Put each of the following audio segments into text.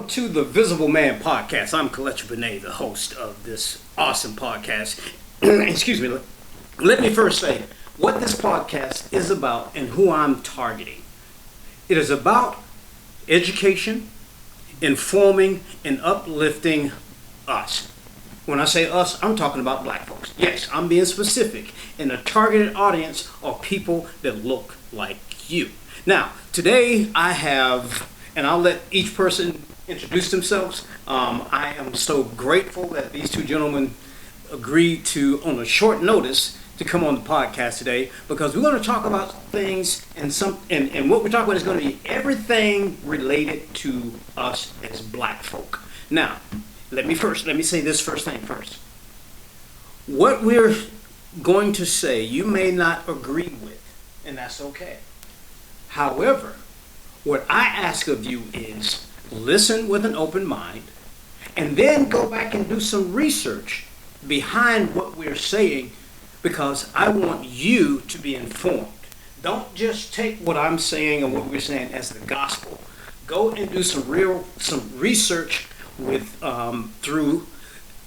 to the Visible Man podcast. I'm Kelechi Benet, the host of this awesome podcast. Excuse me. Let me first say what this podcast is about and who I'm targeting. It is about education, informing, and uplifting us. When I say us, I'm talking about black folks. Yes, I'm being specific. And the targeted audience are people that look like you. Now, today I have, and I'll let each person introduce themselves. I am so grateful that these two gentlemen agreed to, on a short notice, to come on the podcast today, because we're going to talk about things and what we're talking about is going to be everything related to us as black folk. Now, let me say this first thing first. What we're going to say, you may not agree with, and that's okay. However, what I ask of you is listen with an open mind and then go back and do some research behind what we're saying, because I want you to be informed. Don't just take what I'm saying and what we're saying as the gospel. Go and do some research with through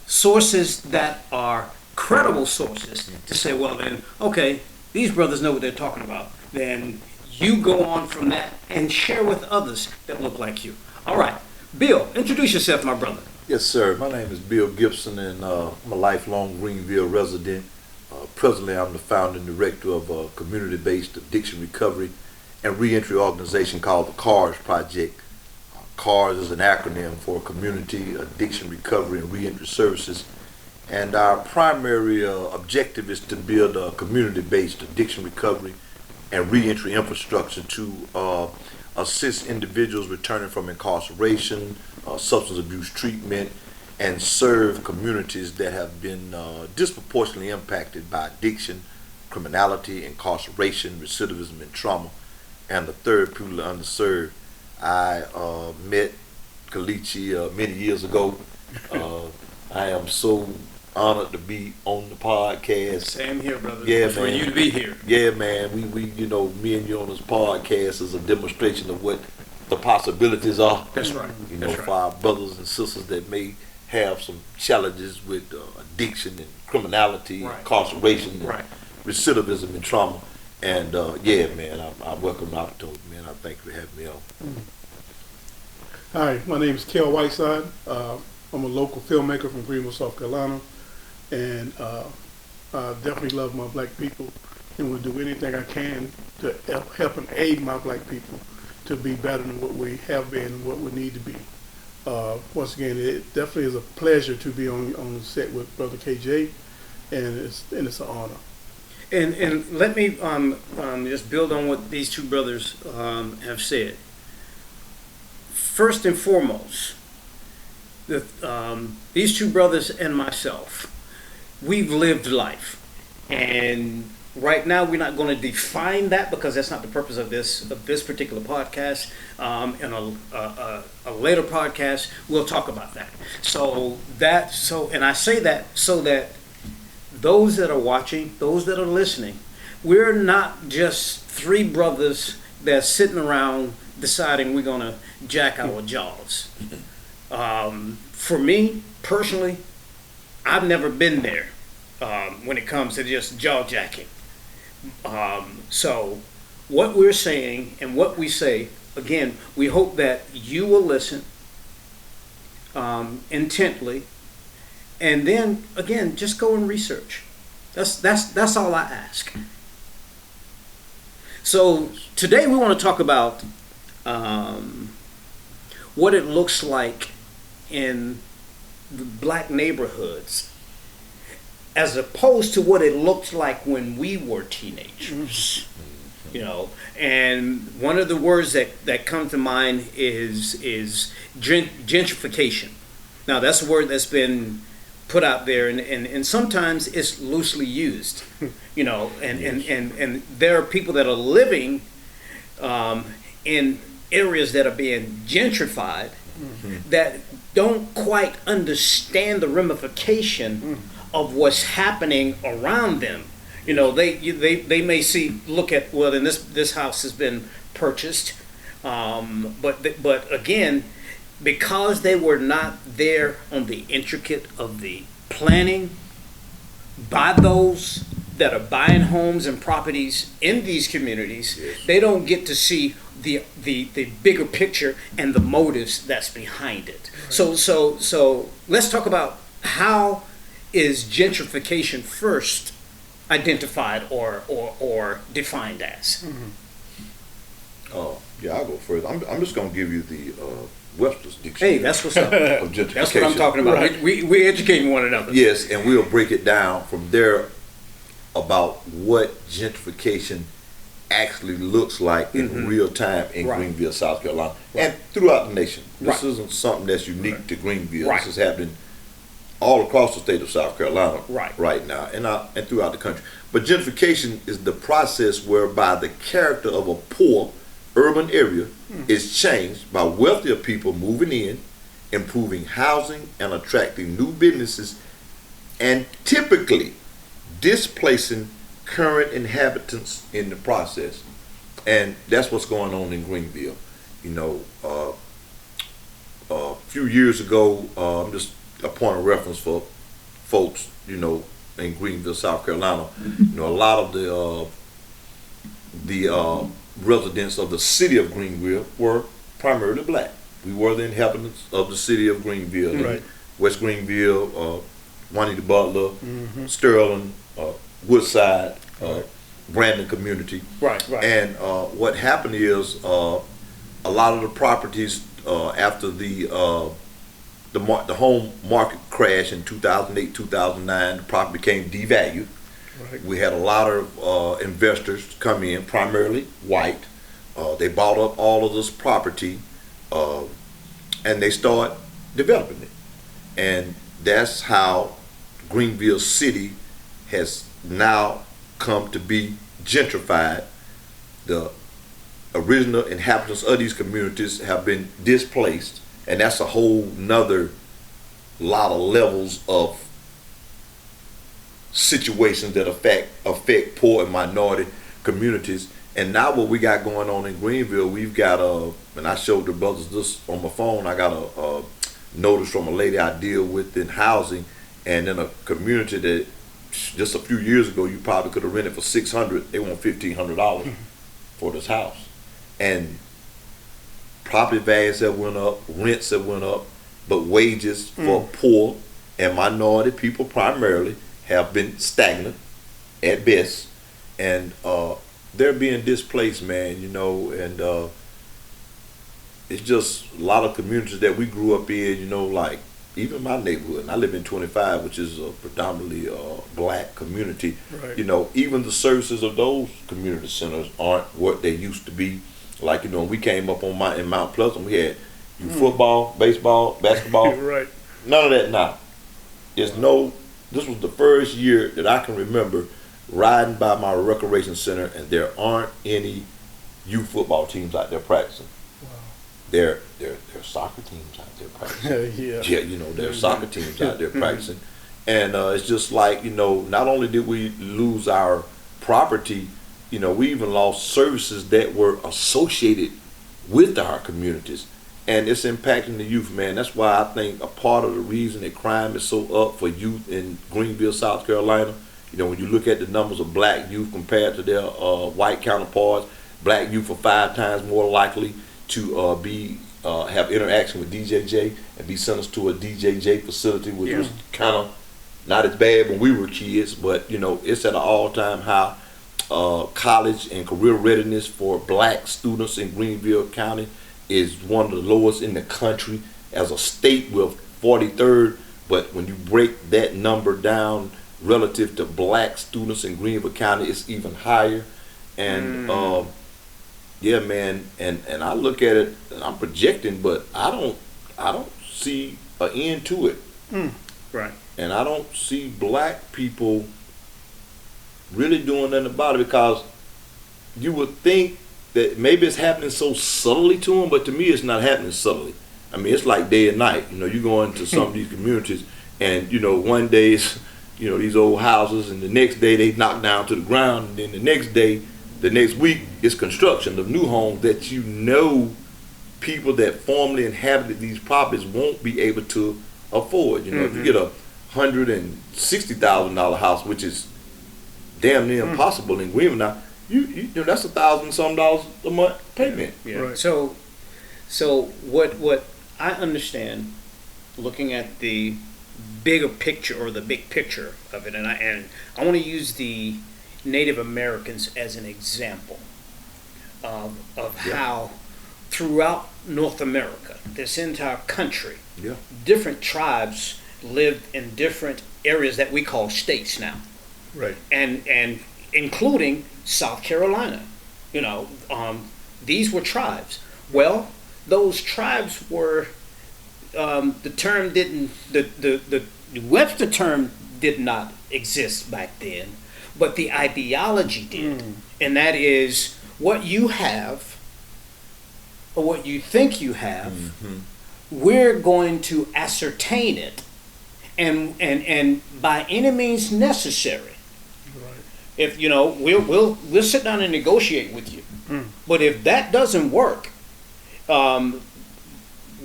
sources that are credible sources to say, well then, okay, these brothers know what they're talking about. Then you go on from that and share with others that look like you. All right, Bill, introduce yourself, my brother. Yes, sir. My name is Bill Gibson, and I'm a lifelong Greenville resident. Presently, I'm the founder and director of a community-based addiction recovery and reentry organization called the CARS Project. CARS is an acronym for Community Addiction Recovery and Reentry Services. And our primary objective is to build a community-based addiction recovery and reentry infrastructure to assist individuals returning from incarceration, substance abuse treatment, and serve communities that have been disproportionately impacted by addiction, criminality, incarceration, recidivism, and trauma. And the third, people are underserved. I met Kelechi many years ago. I am so honored to be on the podcast. Same here, brother. Yeah, for man. you to be here. Yeah, man. We me and you on this podcast is a demonstration of what the possibilities are. That's right. For our brothers and sisters that may have some challenges with addiction and criminality, Right. incarceration, and Right. recidivism and trauma. And yeah, man, I welcome the opportunity, man. I thank you for having me on. Hi, my name is Kel Whiteside. I'm a local filmmaker from Greenville, South Carolina, and I definitely love my black people and will do anything I can to help and aid my black people to be better than what we have been and what we need to be. Once again, it definitely is a pleasure to be on the set with Brother KJ, and it's an honor. And let me just build on what these two brothers have said. First and foremost, these two brothers and myself, we've lived life, and right now we're not going to define that, because that's not the purpose of this particular podcast. In a later podcast, we'll talk about that. And I say that so that those that are watching, those that are listening, we're not just three brothers that's sitting around deciding we're going to jack our jaws. For me, personally, I've never been there when it comes to just jaw jacking. So what we're saying and what we say, again, we hope that you will listen intently, and then again, just go and research. That's all I ask. So today we want to talk about what it looks like in the black neighborhoods, as opposed to what it looked like when we were teenagers. And one of the words that come to mind is gentrification. Now, that's a word that's been put out there, and sometimes it's loosely used, and there are people that are living in areas that are being gentrified, that don't quite understand the ramification of what's happening around them. They may look at, well, then this house has been purchased, but again, because they were not there on the intricate of the planning by those that are buying homes and properties in these communities, they don't get to see the bigger picture and the motives that's behind it. Right. So let's talk about how is gentrification first identified or defined as? Yeah, I'll go first. I'm just going to give you the Webster's Dictionary. Hey, that's what's up. Of gentrification. That's what I'm talking about. Right. We're educating one another. Yes, and we'll break it down from there about what gentrification actually looks like in real time in Greenville, South Carolina, and throughout the nation. This isn't something that's unique to Greenville. This is happening all across the state of South Carolina right now, and throughout the country. But gentrification is the process whereby the character of a poor urban area is changed by wealthier people moving in, improving housing, and attracting new businesses, and typically displacing current inhabitants in the process. And that's what's going on in Greenville. You know, a few years ago, just a point of reference for folks, you know, in Greenville, South Carolina, you know, a lot of the residents of the city of Greenville were primarily black. We were the inhabitants of the city of Greenville, West Greenville, Juanita Butler, Sterling, Woodside, Brandon community. And what happened is a lot of the properties after the home market crash in 2008, 2009, the property became devalued. We had a lot of investors come in, primarily white. They bought up all of this property and they start developing it. And that's how Greenville City has now come to be gentrified. The original inhabitants of these communities have been displaced, and that's a whole nother lot of levels of situations that affect poor and minority communities. And now what we got going on in Greenville, we've got and I showed the brothers this on my phone, I got a notice from a lady I deal with in housing, and in a community that just a few years ago you probably could have rented for $600, they want $1,500 for this house. And property values have went up, rents have went up, but wages for poor and minority people primarily have been stagnant at best, and they're being displaced, man, you know. And it's just a lot of communities that we grew up in, you know, like even my neighborhood, and I live in 25, which is a predominantly black community. You know, even the services of those community centers aren't what they used to be. Like, you know, when we came up in Mount Pleasant, we had football, baseball, basketball. None of that now. This was the first year that I can remember riding by my recreation center, and there aren't any youth football teams out there practicing. There are soccer teams out there practicing. Yeah, you know, there are soccer teams out there practicing. And it's just like, you know, not only did we lose our property, you know, we even lost services that were associated with our communities. And it's impacting the youth, man. That's why I think a part of the reason that crime is so up for youth in Greenville, South Carolina, you know, when you look at the numbers of black youth compared to their white counterparts, black youth are 5 times more likely to have interaction with DJJ and be sentenced to a DJJ facility, which was kind of not as bad when we were kids, but, you know, it's at an all-time high. College and career readiness for black students in Greenville County is one of the lowest in the country. As a state, we're 43rd, but when you break that number down relative to black students in Greenville County, it's even higher. And yeah, man, and I look at it, and I'm projecting, but I don't see an end to it. And I don't see black people really doing nothing about it, because you would think that maybe it's happening so subtly to them, but to me it's not happening subtly. I mean, it's like day and night. You know, you go into some of these communities, and, you know, one day it's, you know, these old houses, and the next day they knock down to the ground, and then the next week it's construction of new homes that, you know, people that formerly inhabited these properties won't be able to afford. You know, if you get a $160,000 house, which is damn near impossible in Greenville now, you know that's $1,000 a month payment. Yeah. Right. So what I understand, looking at the bigger picture or the big picture of it, and I want to use the Native Americans as an example of how throughout North America, this entire country, different tribes lived in different areas that we call states now, Right. and including South Carolina. You know, these were tribes. Well, those tribes were the term didn't the Webster term did not exist back then, but the ideology did, and that is what you have or what you think you have. We're going to ascertain it, and by any means necessary. Right. If you know, we'll sit down and negotiate with you. But if that doesn't work,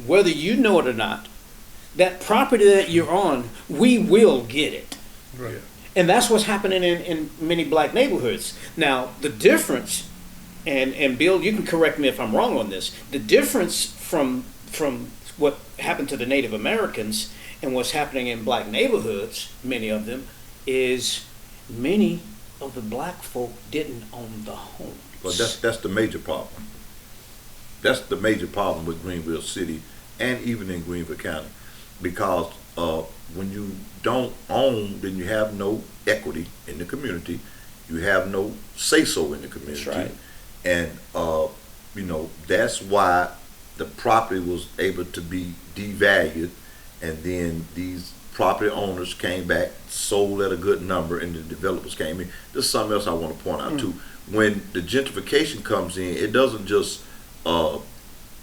whether you know it or not, that property that you're on, we will get it. Right. And that's what's happening in many black neighborhoods. Now, the difference, and Bill, you can correct me if I'm wrong on this, the difference from what happened to the Native Americans and what's happening in black neighborhoods, many of them, is many of the black folk didn't own the homes. But that's the major problem. That's the major problem with Greenville City and even in Greenville County, because when you don't own, then you have no equity in the community. You have no say-so in the community. That's right. And you know, that's why the property was able to be devalued, and then these property owners came back, sold at a good number, and the developers came in. This is something else I want to point out too. When the gentrification comes in, it doesn't just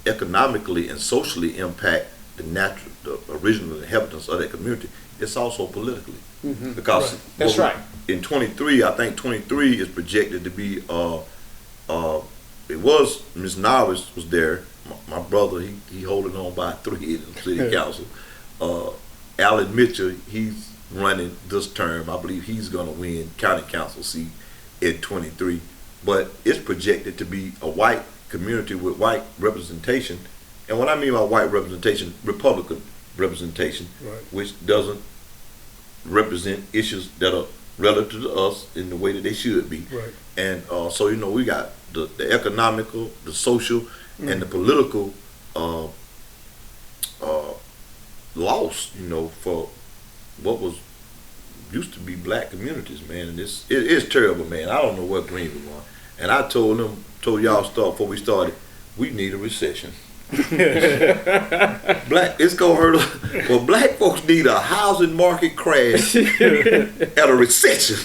economically and socially impact the original inhabitants of that community. It's also politically, because That's right. In 23, I think 23 is projected to be. It was Ms. Norris was there. My brother, he holding on by a thread in the city council. Alan Mitchell, he's running this term. I believe he's going to win county council seat in 23. But it's projected to be a white community with white representation. And what I mean by white representation, Republican representation, Right. which doesn't represent issues that are relative to us in the way that they should be. Right. And so, you know, we got the economical, the social, and the political loss, you know, for what was used to be black communities, man. And it's terrible, man. I don't know what Greenville want. And I told y'all before we started, we need a recession. It's gonna hurt us. Well, black folks need a housing market crash and a recession.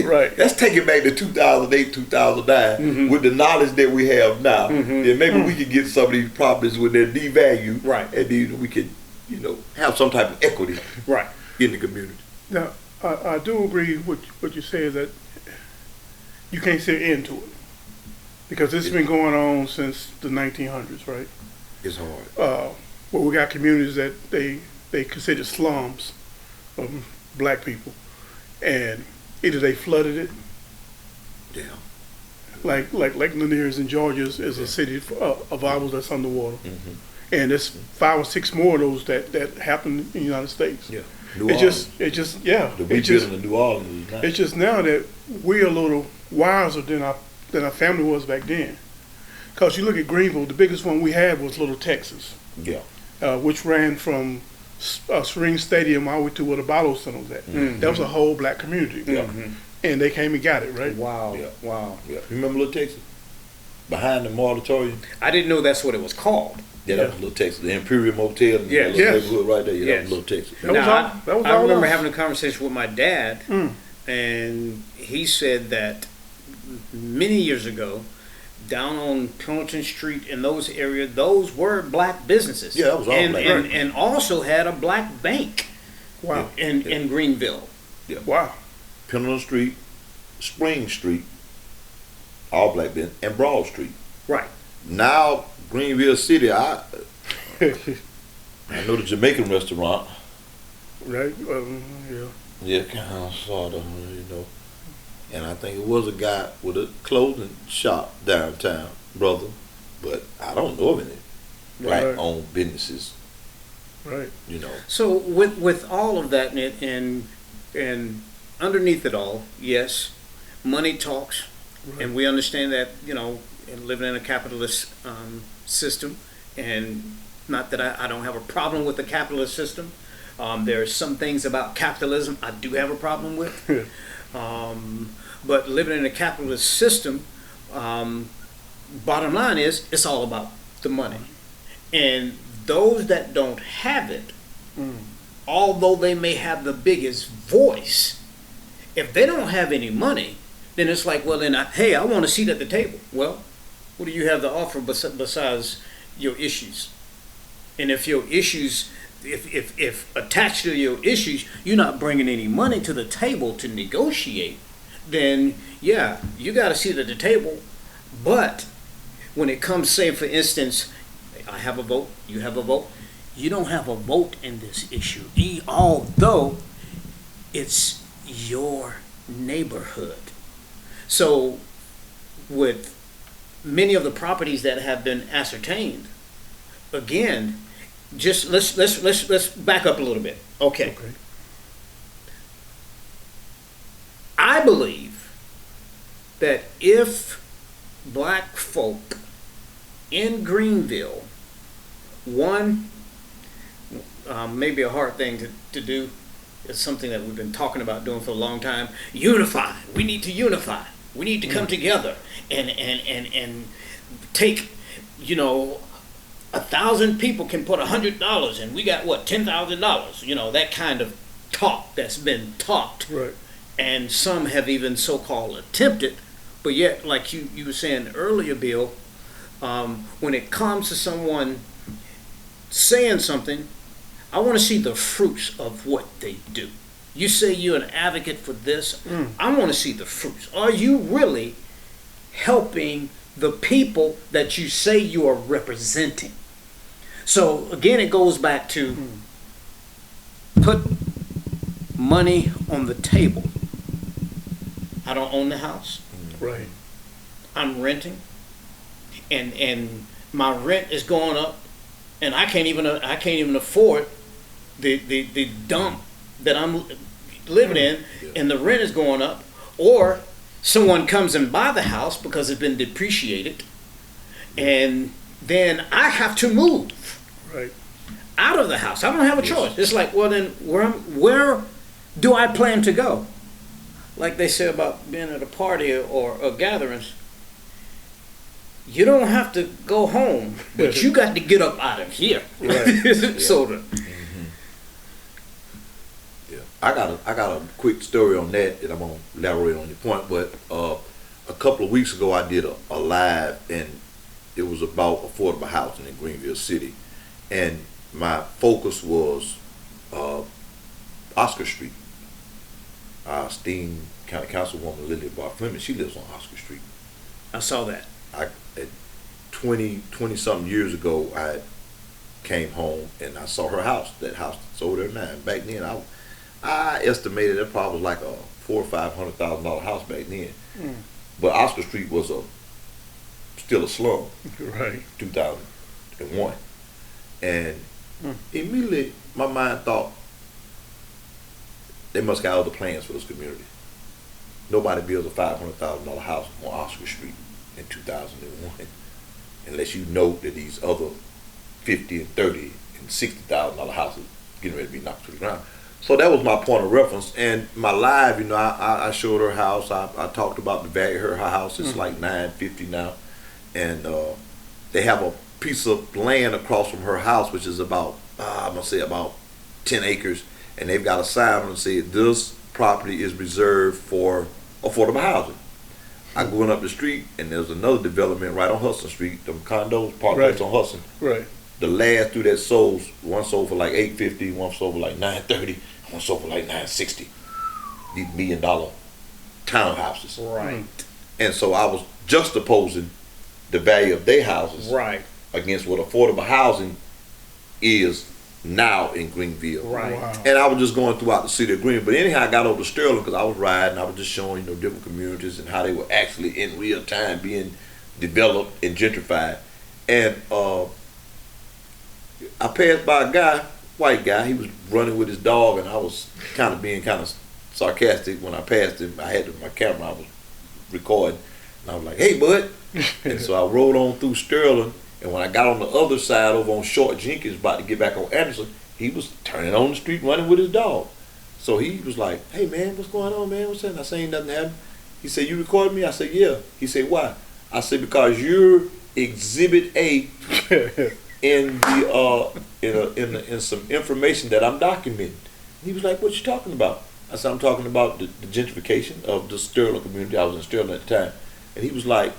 Right. Let's take it back to 2008, 2009 with the knowledge that we have now. Then maybe we can get some of these properties when they're devalued, Right. and then we can, you know, have some type of equity Right. in the community. Now, I do agree with what you say, that you can't say end to it, because this has been going on since the 1900s, right? It's hard. Where we got communities that they consider slums of black people, and either they flooded it, Yeah. like Lanier's in Georgia is a city of ours that's underwater, and there's 5 or 6 more of those that happen in the United States. Yeah. The rebuilding of New Orleans is not. It's just now that we're a little wiser than our family was back then. Because you look at Greenville, the biggest one we had was Little Texas, Yeah. which ran from Serene Stadium all the way to where the Bottle Center was at. That was a whole black community. And they came and got it, right? Wow. Yeah. Wow. Yeah. Remember Little Texas? Behind the Auditorium? I didn't know that's what it was called. Yeah, that was Little Texas. The Imperial Motel in Yes. the neighborhood right there. Yeah, that Yes. was Little Texas. That was all. That was I all remember us. having a conversation with my dad, and he said that many years ago, down on Pendleton Street in those areas, those were black businesses. Yeah, that was all and, black. and also had a black bank Wow. in Greenville. Wow. Pendleton Street, Spring Street, all black business, and Broad Street. Right. Now Greenville City, I know the Jamaican restaurant. Right? Yeah. Yeah, kind of, sort of, And I think it was a guy with a clothing shop downtown, brother. But I don't know of any black-owned businesses. Right. So with all of that and underneath it all, yes, money talks, Right. and we understand that living in a capitalist system, and not that I don't have a problem with the capitalist system. There are some things about capitalism I do have a problem with, but living in a capitalist system, bottom line is it's all about the money, and those that don't have it, although they may have the biggest voice, if they don't have any money, then it's like, well, then, hey, I want a seat at the table. Well, what do you have to offer besides your issues? And if your issues, if attached to your issues, you're not bringing any money to the table to negotiate, then yeah, you got a seat at the table. But when it comes, say, for instance, I have a vote, you have a vote, you don't have a vote in this issue, although it's your neighborhood. So with many of the properties that have been ascertained, again, just let's back up a little bit. Okay. I believe that if black folk in Greenville, one, maybe a hard thing to do, it's something that we've been talking about doing for a long time. Unify. We need to unify. We need to come together and take, 1,000 people can put $100 and we got what, $10,000. That kind of talk that's been talked. Right. And some have even so-called attempted, but yet, like you were saying earlier, Bill, when it comes to someone saying something, I want to see the fruits of what they do. You say you're an advocate for this. I want to see the fruits. Are you really helping the people that you say you are representing? So again, it goes back to put money on the table. I don't own the house. Right. I'm renting, and my rent is going up, and I can't even afford the dump that I'm living in, and the rent is going up. Or someone comes and buy the house because it's been depreciated, and then I have to move out of the house. I don't have a choice. It's like, well, then where do I plan to go? Like they say about being at a party or a gatherings, you don't have to go home, but you got to get up out of here. Right. So I got a quick story on that I'm gonna elaborate on your point. But a couple of weeks ago, I did a live, and it was about affordable housing in Greenville City, and my focus was Oscar Street. Our esteemed County Councilwoman Lily Bar Fleming, she lives on Oscar Street. I saw that. At 20 something years ago, I came home and I saw her house. That house that's over there now. Back then, I estimated it probably was like a $400,000 or $500,000 house back then. But Oscar Street was still a slum. Right. 2001, and immediately my mind thought they must got other plans for this community. Nobody builds a $500,000 house on Oscar Street in 2001 unless you know that these other $50,000 and $30,000 and $60,000 houses getting ready to be knocked to the ground. So that was my point of reference. And my live, I showed her house. I talked about the value of her house. It's like $950 now, and they have a piece of land across from her house, which is about I'm gonna say about 10 acres, and they've got a sign on it that says this property is reserved for affordable housing. I went up the street, and there's another development right on Hudson Street. Them condos, parkplace on Hudson. Right. The last two that sold, one sold for like $850, one sold for like $930, one sold for like $960. These $1 million townhouses. Right. And so I was juxtaposing the value of their houses Right. against what affordable housing is now in Greenville. Right. Wow. And I was just going throughout the city of Greenville. But anyhow, I got over to Sterling because I was riding. I was just showing, different communities and how they were actually in real time being developed and gentrified. And I passed by a guy, white guy. He was running with his dog, and I was being kind of sarcastic when I passed him. I had my camera. I was recording, and I was like, "Hey, bud!" And so I rode on through Sterling. And when I got on the other side over on Short Jenkins, about to get back on Anderson, he was turning on the street running with his dog. So he was like, "Hey man, what's going on, man? What's that?" I said, "Ain't nothing happened." He said, "You recorded me?" I said, "Yeah." He said, "Why?" I said, "Because you're Exhibit A in the in some information that I'm documenting." He was like, "What you talking about?" I said, "I'm talking about the gentrification of the Sterling community." I was in Sterling at the time, and he was like,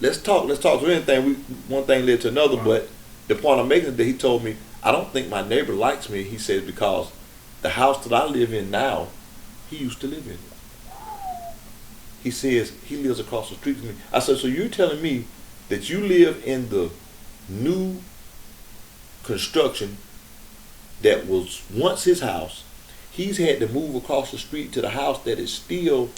Let's talk. So anything, one thing led to another. Wow. But the point I'm making is that he told me, I don't think my neighbor likes me. He said, because the house that I live in now, he used to live in. He says he lives across the street from me. I said, so you're telling me that you live in the new construction that was once his house. He's had to move across the street to the house that is still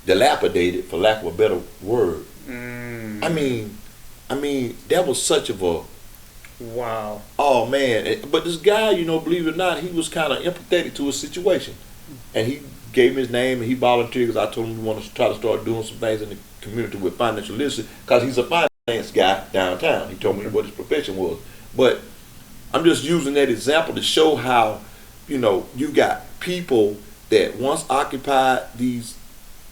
dilapidated, for lack of a better word. I mean, that was such of a wow. Oh man! But this guy, believe it or not, he was kind of empathetic to his situation, and he gave me his name and he volunteered because I told him we want to try to start doing some things in the community with financial literacy because he's a finance guy downtown. He told me what his profession was, but I'm just using that example to show how you've got people that once occupied these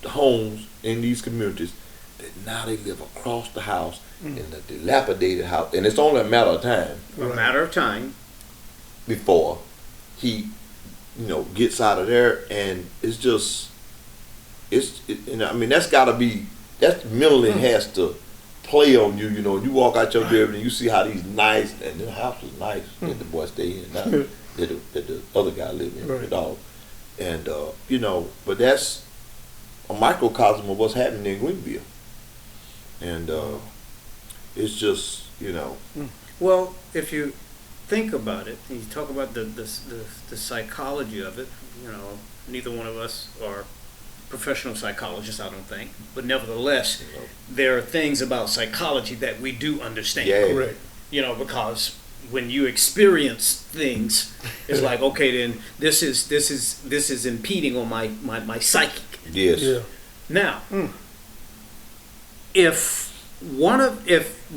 homes in these communities that now they live across the house in a dilapidated house, and it's only a matter of time. A matter of time before he, gets out of there, and it's just, that mentally has to play on you. You walk out your building and you see how these nice, and the house is nice that the boy stay in now, that the other guy live in, the dog, and but that's a microcosm of what's happening in Greenville, and it's just Well, if you think about it, and you talk about the psychology of it, neither one of us are professional psychologists, I don't think, but nevertheless, there are things about psychology that we do understand. Yeah. Correct. Because when you experience things, it's like, okay, then this is impeding on my psychic. Yes. Yeah. Now, if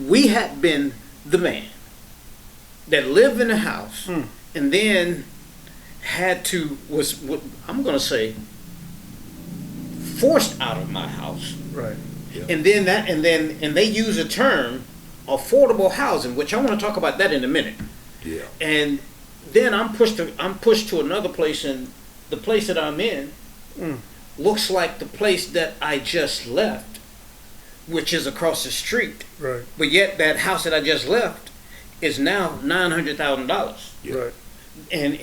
we had been the man that lived in the house and then was I'm going to say forced out of my house, Right. Yeah. and they use a term affordable housing, which I want to talk about that in a minute. Yeah. And then I'm pushed to another place, and the place that I'm in looks like the place that I just left, which is across the street. Right. But yet that house that I just left is now $900,000, Yeah. Right. and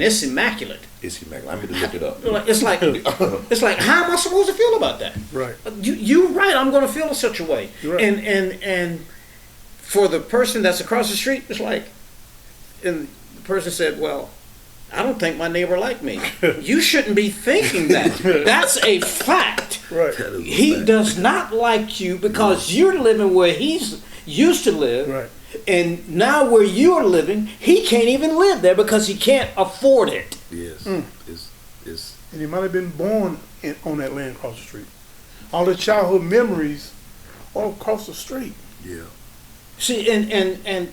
it's immaculate. It's immaculate. I need to look it up. It's like how am I supposed to feel about that? Right. You're right. I'm going to feel in such a way. Right. And for the person that's across the street, it's like, and the person said, well, I don't think my neighbor liked me. You shouldn't be thinking that. That's a fact. Right. He does not like you because you're living where he's used to live. Right. And now where you're living, he can't even live there because he can't afford it. Yes. It's And he might have been born on that land across the street. All the childhood memories all across the street. yeah. See, and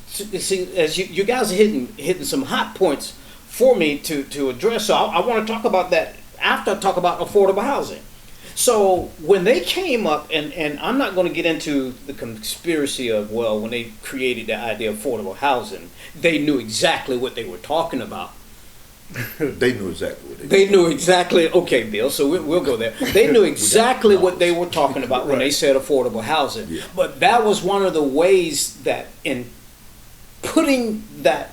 see, as you guys are hitting some hot points for me to address. So I want to talk about that after I talk about affordable housing. So when they came up, and I'm not going to get into the conspiracy of, well, when they created the idea of affordable housing, they knew exactly what they were talking about. They knew exactly what They knew exactly, okay, Bill, so we'll go there. They knew exactly what they were talking about when they said affordable housing. Yeah. But that was one of the ways that in putting that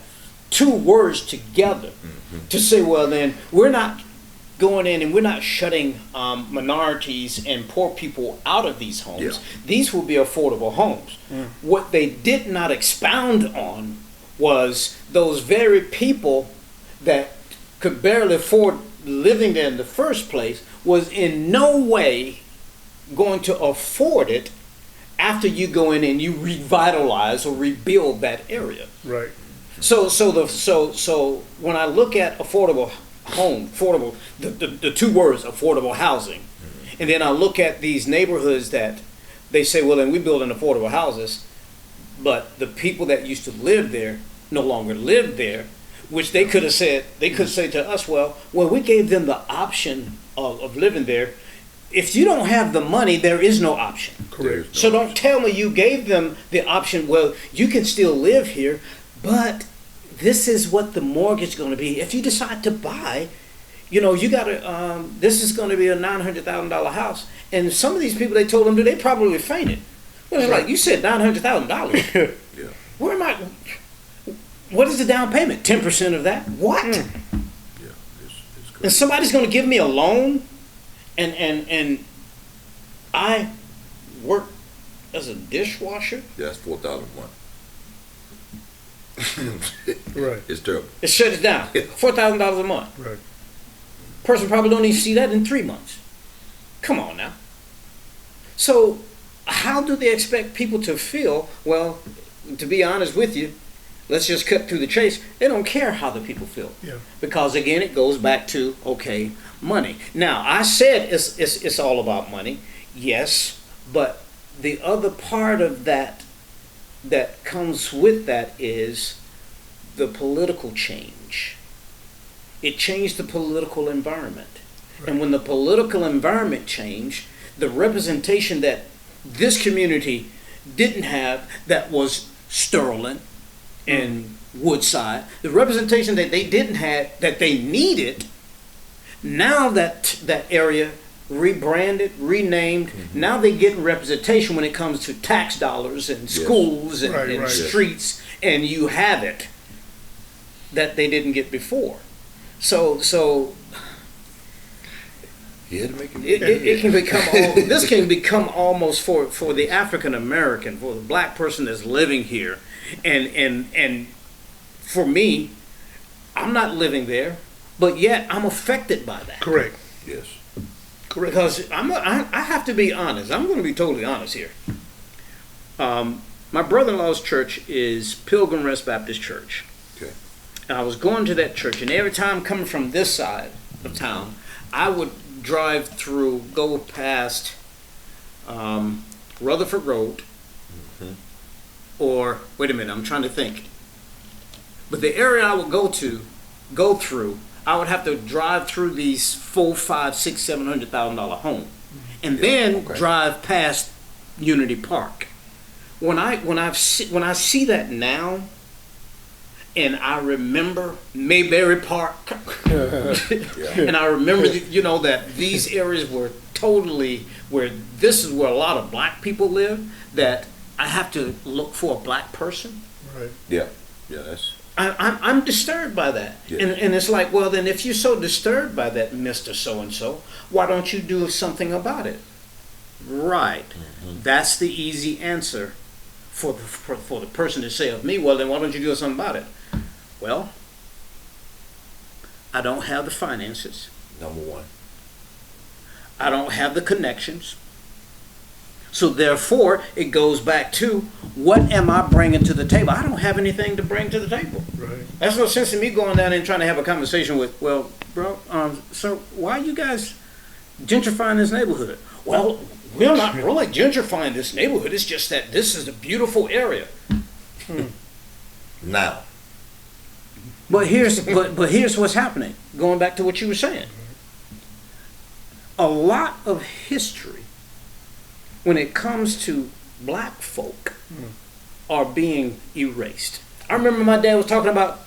two words together to say, well, then we're not going in and we're not shutting minorities and poor people out of these homes. Yeah. These will be affordable homes. What they did not expound on was those very people that could barely afford living there in the first place was in no way going to afford it after you go in and you revitalize or rebuild that area. Right. So when I look at affordable home, affordable, the two words, affordable housing, and then I look at these neighborhoods that they say, well, then we building affordable houses, but the people that used to live there no longer live there, which they could say to us, well, we gave them the option of living there. If you don't have the money, there is no option. Correct. So don't tell me you gave them the option, well, you can still live here, but this is what the mortgage is going to be. If you decide to buy, you got to, this is going to be a $900,000 house. And some of these people, they told them that they probably fainted. Well, it's like, you said $900,000. Yeah. Where am I? What is the down payment? 10% of that? What? Yeah. It's And crazy. somebody's going to give me a loan and I work as a dishwasher? Yeah, that's $4,000 a month. Right. It's terrible. It shuts it down. Yeah. $4,000 a month. Right. Person probably don't even see that in 3 months. Come on now. So how do they expect people to feel? Well, to be honest with you, let's just cut through the chase. They don't care how the people feel. Yeah. Because again, it goes back to, okay, money. Now, I said it's all about money. Yes, but the other part of that comes with that is the political change. It changed the political environment. Right. And when the political environment changed, the representation that this community didn't have, that was Sterling and Woodside, the representation that they didn't have, that they needed, now that area rebranded, renamed, now they get representation when it comes to tax dollars and schools and, Right, and right. streets, and you have it that they didn't get before. So He had to make it can become this can become almost for the African American, for the black person that's living here, and for me, I'm not living there, but yet I'm affected by that. Correct. Yes. Correct. Because I have to be honest. I'm going to be totally honest here. My brother-in-law's church is Pilgrim Rest Baptist Church. Okay. And I was going to that church, and every time coming from this side of town, I would go past Rutherford Road, or wait a minute, I'm trying to think. But the area I would go through, I would have to drive through these $400,000, $500,000, $600,000, $700,000 homes, and then drive past Unity Park. When I see that now, and I remember Mayberry Park, and I remember that these areas were totally where this is where a lot of black people live. That I have to look for a black person. Right. Yeah. Yeah. That's. I'm disturbed by that. Yeah. And it's like, well, then if you're so disturbed by that, Mr. So-and-so, why don't you do something about it? Right. That's the easy answer for the person to say of me, well, then why don't you do something about it? Well, I don't have the finances. Number one. I don't have the connections. So therefore, it goes back to, what am I bringing to the table? I don't have anything to bring to the table. Right. There's no sense in me going down and trying to have a conversation with, well, bro, sir, why are you guys gentrifying this neighborhood? Well, we're not really gentrifying this neighborhood. It's just that this is a beautiful area. Now. But here's what's happening. Going back to what you were saying. A lot of history, when it comes to black folk, are being erased. I remember my dad was talking about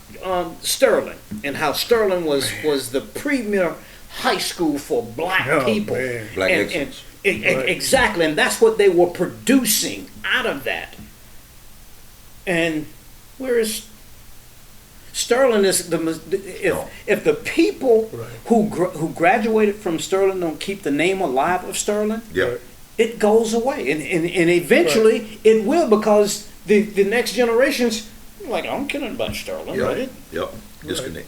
Sterling, and how Sterling was the premier high school for black people. Man. Black And excellence. exactly, and that's what they were producing out of that. And where is... Sterling is if the people Right. who graduated from Sterling don't keep the name alive of Sterling, Yeah. Right. it goes away, and eventually it will, because the next generations like, I don't care nothing about Sterling, Yep. right? Yep. Disconnect.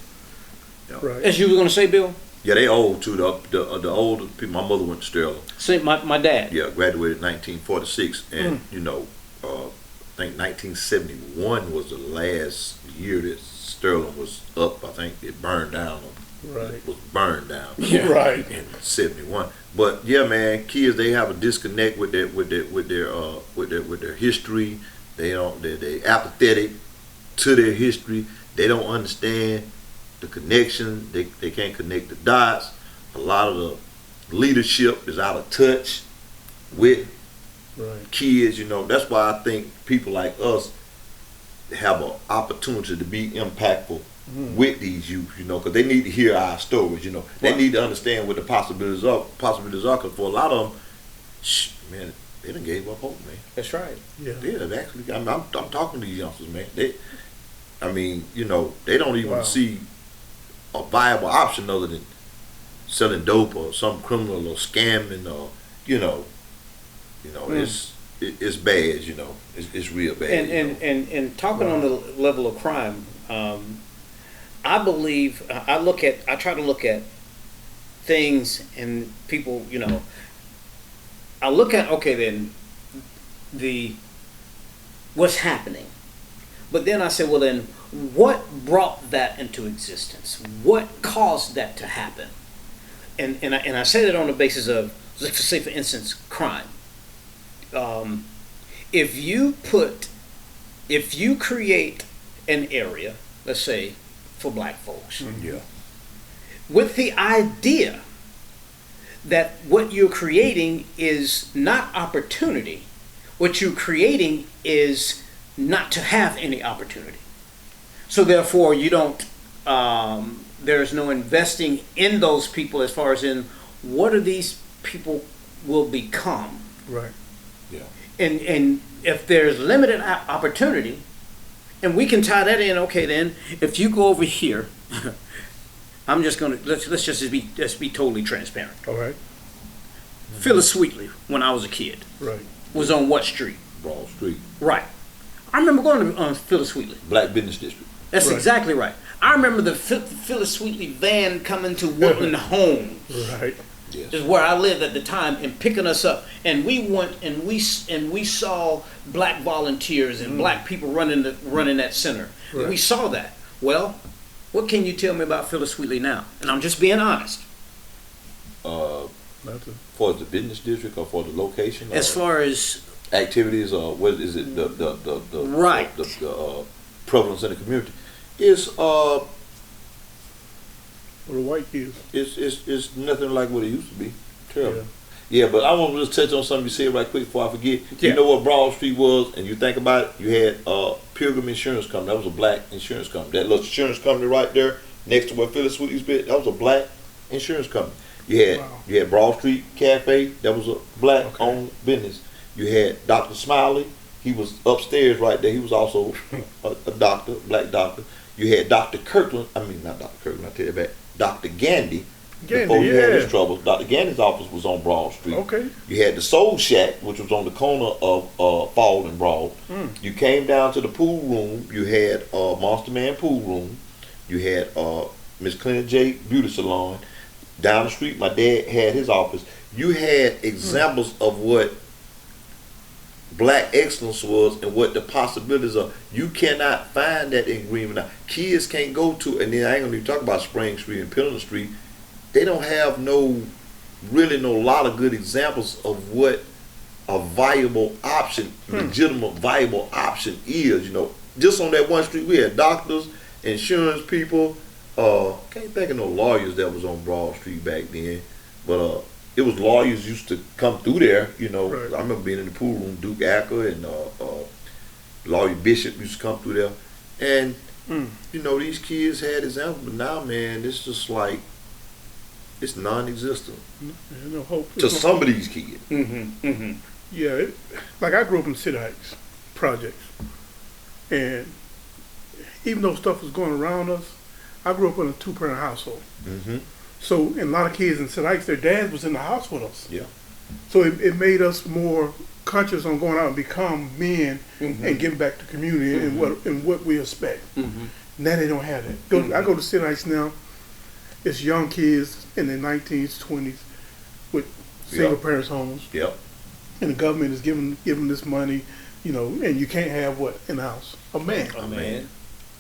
Right. As you were gonna say, Bill. Yeah, they old too. The older people. My mother went to Sterling. See, my dad. Yeah, graduated in 1946, and I think 1971 was the last year that Sterling was up. I think it burned down. Right. It was burned down. Yeah. Right. In 71. But yeah, man, kids, they have a disconnect with their history. They're apathetic to their history. They don't understand the connection. They can't connect the dots. A lot of the leadership is out of touch with Right. kids. That's why I think people like us have an opportunity to be impactful with these youth, because they need to hear our stories. They need to understand what the possibilities are. Because for a lot of them, man, they done gave up hope, man. That's right. Yeah. They have actually. I'm talking to these youngsters, man. They don't even Wow. see a viable option other than selling dope or some criminal or scamming or it's bad. It's real bad. And talking on the level of crime, I believe I try to look at things and people. I look at, okay, then what's happening, but then I say, well, then what brought that into existence? What caused that to happen? And I say that on the basis of, let's say, for instance, crime. If you create an area, let's say, for black folks, Yeah. with the idea that what you're creating is not opportunity, what you're creating is not to have any opportunity. So therefore, you don't. There's no investing in those people as far as in what are these people will become. Right. Yeah. And if there's limited opportunity, and we can tie that in. Okay, then if you go over here, I'm just gonna let's just be totally transparent. All right. Phyllis Sweetley, when I was a kid, Right. was on what street? Broad Street. Right. I remember going to Phyllis Sweetley. Black Business District. That's Right. exactly right. I remember the Phyllis Sweetley van coming to Woodland Homes, Right. Yes. is where I lived at the time, and picking us up. And we went and we saw black volunteers and black people running that center. Right. We saw that. Well, what can you tell me about Phyllis Sweetley now? And I'm just being honest. That's For the business district or for the location? As far as activities or what is it? The Right. the prevalence in the community is for the white kids. it's nothing like what it used to be. Terrible. Yeah. Yeah, but I want to just touch on something you said right quick before I forget. Yeah. You know what Broad Street was, and you think about it, you had Pilgrim Insurance Company. That was a black insurance company. That little insurance company right there next to where Phyllis Sweetley's been, that was a black insurance company. Wow. You had Broad Street Cafe, that was a black owned business. You had Dr. Smiley, he was upstairs right there. He was also a doctor, black doctor. You had Dr. Kirkland, not Dr. Kirkland, I tell you that. Dr. Gandy. Before he had his troubles, Dr. Gandy's office was on Broad Street. Okay. You had the Soul Shack, which was on the corner of Fall and Broad. You came down to the pool room. You had Monster Man pool room. You had Miss Clinton J Beauty Salon. Down the street, my dad had his office. You had examples of what black excellence was and what the possibilities are. You cannot find that in Greenville now. Kids can't go to, and then I ain't gonna even talk about Spring Street and Pendleton Street. They don't have no lot of good examples of what a viable option, legitimate viable option is. Just on that one street, we had doctors, insurance people. Can't think of no lawyers that was on Broad Street back then, but it was lawyers used to come through there. Right. I remember being in the pool room. Duke Acker and lawyer Bishop used to come through there, and these kids had examples. But now, man, it's just like it's non-existent There's no hope. to some of these kids. Yeah, like I grew up in City Heights projects, and even though stuff was going around us, I grew up in a 2-parent household. Mm-hmm. So, and a lot of kids in St. Ike's, their dad was in the house with us. Yeah. So it made us more conscious on going out and become men and giving back to the community and what we expect. Now they don't have that. I go to St. Ike's now, it's young kids in their 19s, 20s with single parents homes. Yep. And the government is giving this money, you know, and you can't have what in the house? A man. A man.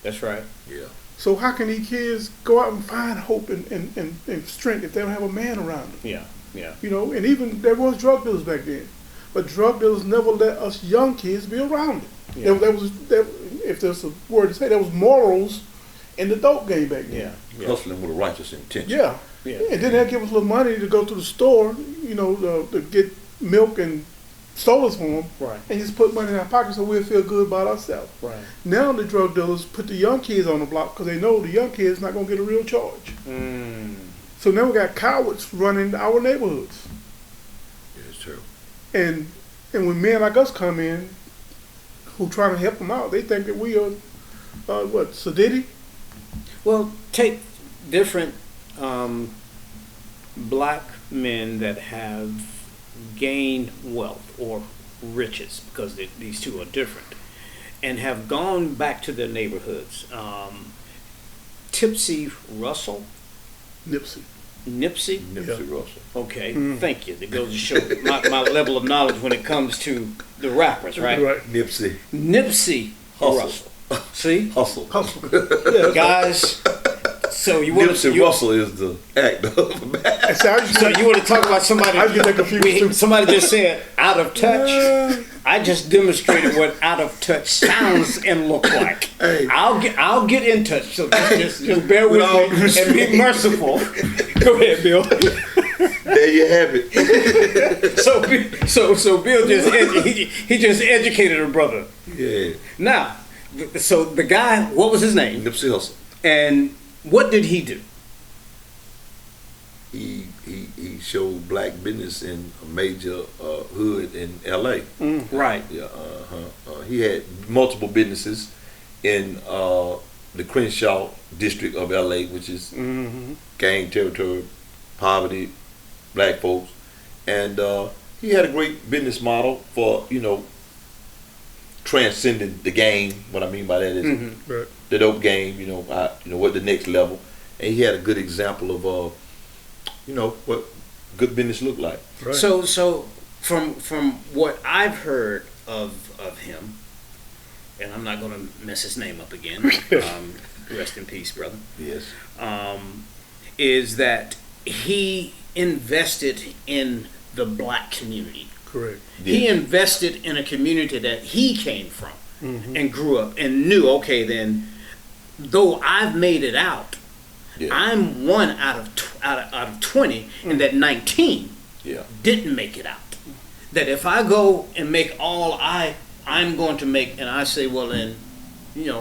That's right. Yeah. So how can these kids go out and find hope and strength if they don't have a man around them? Yeah. Yeah. You know, and even there was drug dealers back then, but drug dealers never let us young kids be around it. Yeah. If there's a word to say, there was morals in the dope game back then. Yeah. Hustling with a righteous intention. Yeah. Yeah. And then they'll give us a little money to go to the store, you know, to get milk and sodas for them, Right. and just put money in our pocket so we'll feel good about ourselves. Right. Now the drug dealers put the young kids on the block because they know the young kids not going to get a real charge. So now we got cowards running our neighborhoods. Yeah, it's true. And when men like us come in, who trying to help them out, they think that we are, sadity? Well, take different black men that have gained wealth or riches, because these two are different, and have gone back to their neighborhoods. Tipsy Russell? Nipsey. Nipsey? Nipsey Russell. Okay, thank you. That goes to show my level of knowledge when it comes to the rappers, right? Nipsey. Nipsey Hustle. Russell. See? Hustle. Yeah, guys, so you want Nipsey Russell is the actor. So you want to talk about somebody? I get that confused too. Somebody just said out of touch. I just demonstrated what out of touch sounds and look like. Hey. I'll get in touch. So just bear with me and be merciful. Go ahead, Bill. There you have it. So Bill he just educated a brother. Yeah. Now, so the guy, what was his name? Nipsey Hussle. And what did he do? He showed black business in a major hood in L.A. Right. Yeah. He had multiple businesses in the Crenshaw district of L.A., which is gang territory, poverty, black folks, and he had a great business model for transcending the game. What I mean by that is the dope game. What the next level, and he had a good example of what good business looked like. Right. So from what I've heard of him, and I'm not going to mess his name up again. Rest in peace, brother. Yes. Is that he invested in the black community. Correct. He Yes. invested in a community that he came from and grew up and knew, okay, then though I've made it out, Yeah. I'm one out of 20, and that 19 Yeah. didn't make it out. That if I go and make all I'm going to make, and I say, well then,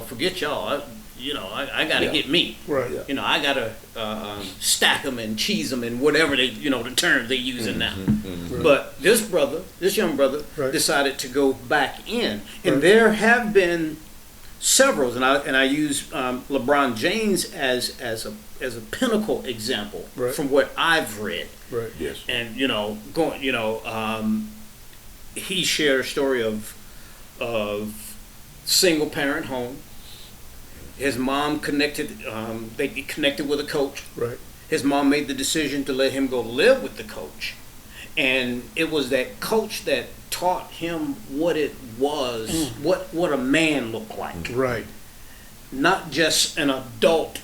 forget y'all. I got to Yeah. get me. Right. Yeah. I got to stack them and cheese them and whatever they, the terms they're using now. But this young brother, Right. decided to go back in, and Right. there have been several, and I use LeBron James as a pinnacle example Right. from what I've read. Right. Yes. And he shared a story of single parent home. His mom they connected with a coach. Right. His mom made the decision to let him go live with the coach, and it was that coach that taught him what it was, what a man looked like. Right. Not just an adult,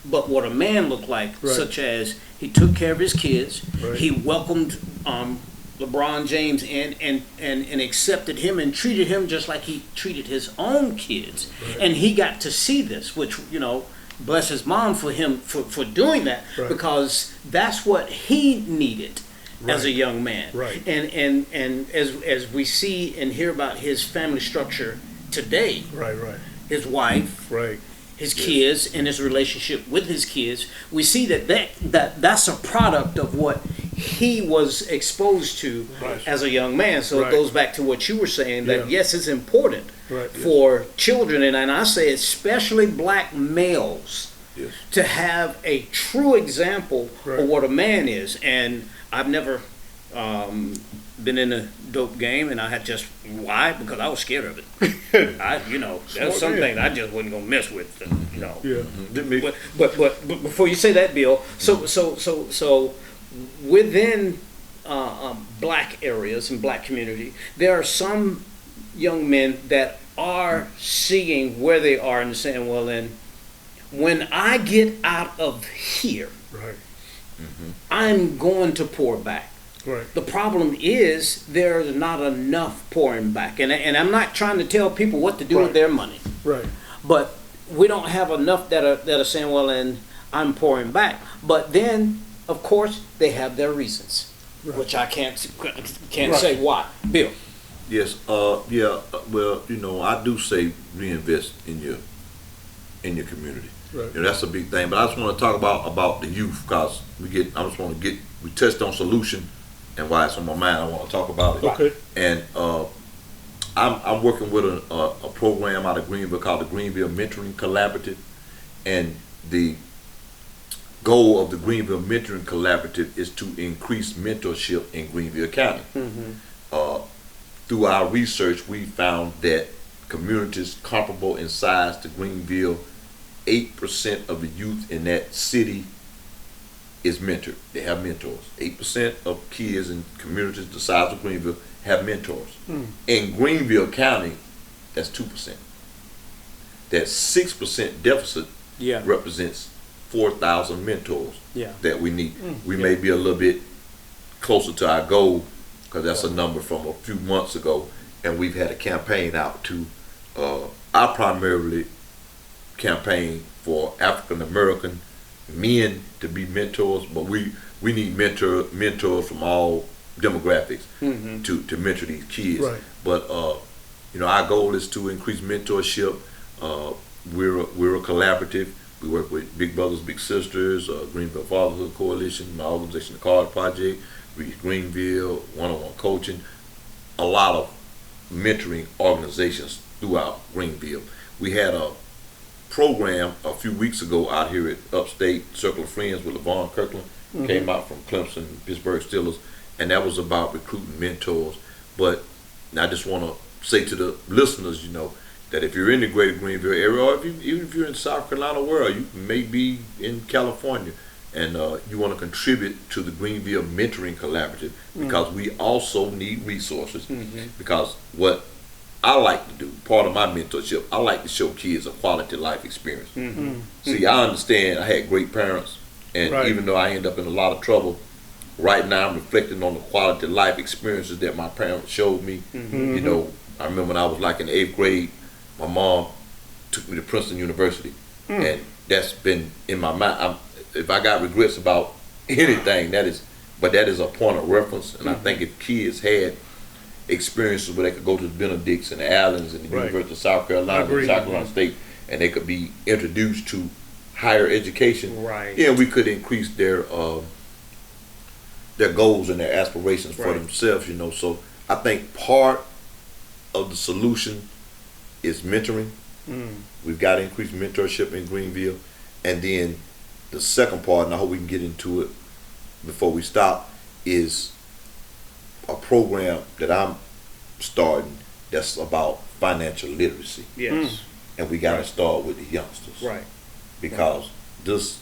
but what a man looked like, Right. such as he took care of his kids, Right. he welcomed LeBron James in and accepted him and treated him just like he treated his own kids. Right. And he got to see this, which, bless his mom for him for doing that, Right. because that's what he needed as a Right. young man. Right. And as we see and hear about his family structure today, Right. Right. his wife, Right. his kids, and his relationship with his kids, we see that's a product of what he was exposed to Right. as a young man. So Right. it goes back to what you were saying, that Yeah. yes, it's important Right, yes. for children, and I say especially black males, Yes. to have a true example Right. of what a man is. And I've never been in a dope game, and I had just, why? Because I was scared of it. There's some things I just wasn't gonna mess with, Yeah. But before you say that, Bill, so within black areas and black community, there are some young men that are seeing where they are and saying, well, then, when I get out of here, Right. I'm going to pour back. Right. The problem is there's not enough pouring back. And I'm not trying to tell people what to do with Right. their money. Right. But we don't have enough that are saying, well, then I'm pouring back. But then, of course, they have their reasons, Right. which I can't Right. say why. Bill. Yes. Well, I do say reinvest in your community. Right. That's a big thing. But I just want to talk about the youth, because we touched on solution and why it's on my mind. I want to talk about it. Okay. And I'm working with a program out of Greenville called the Greenville Mentoring Collaborative, and the goal of the Greenville Mentoring Collaborative is to increase mentorship in Greenville County. Through our research, we found that communities comparable in size to Greenville, 8% of the youth in that city is mentored. They have mentors. 8% of kids in communities the size of Greenville have mentors. In Greenville County, that's 2%. That 6% deficit Yeah. represents 4,000 mentors Yeah. that we need. We may be a little bit closer to our goal, because that's a number from a few months ago, and we've had a campaign out to, I primarily campaign for African American men to be mentors, but we need mentors from all demographics to mentor these kids. Right. But our goal is to increase mentorship. We're a collaborative. We work with Big Brothers Big Sisters, Greenville Fatherhood Coalition, my organization, the Card Project, Reach Greenville, one-on-one coaching, a lot of mentoring organizations throughout Greenville. We had a program a few weeks ago out here at Upstate Circle of Friends with LaVon Kirkland, came out from Clemson, Pittsburgh Steelers, and that was about recruiting mentors. But I just want to say to the listeners, that if you're in the greater Greenville area, or even if you're in South Carolina, you may be in California, and you want to contribute to the Greenville Mentoring Collaborative, because we also need resources. Because what I like to do, part of my mentorship, I like to show kids a quality life experience. See, I understand I had great parents, and Right. even though I end up in a lot of trouble, right now I'm reflecting on the quality life experiences that my parents showed me. I remember when I was like in the 8th grade, my mom took me to Princeton University, and that's been in my mind. If I got regrets about anything, that is a point of reference. And I think if kids had experiences where they could go to the Benedicts and the Allens and the Right. University of South Carolina and South Carolina State, and they could be introduced to higher education, Right. we could increase their goals and their aspirations for Right. themselves. So I think part of the solution is mentoring. We've got to increase mentorship in Greenville, and then the second part, and I hope we can get into it before we stop, is a program that I'm starting that's about financial literacy. Yes. And we got to start with the youngsters. Right. Because this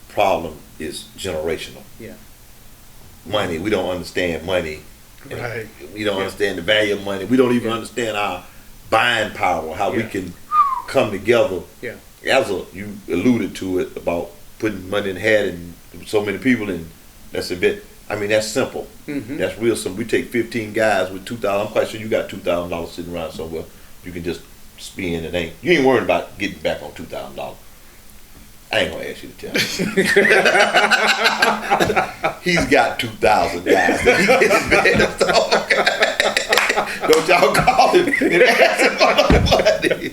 problem is generational. Yeah. Money, we don't understand money. Right. We don't understand the value of money. We don't even understand our buying power, how we can come together. Yeah. As you alluded to it about putting money in the hat and so many people, and that's a bit. I mean, that's simple. That's real simple. We take 15 guys with $2,000. I'm quite sure you got $2,000 sitting around somewhere. You can just spend it. You ain't worried about getting back on $2,000. I ain't gonna ask you to tell me. He's got 2,000 guys. Don't y'all call him and ask him for no money.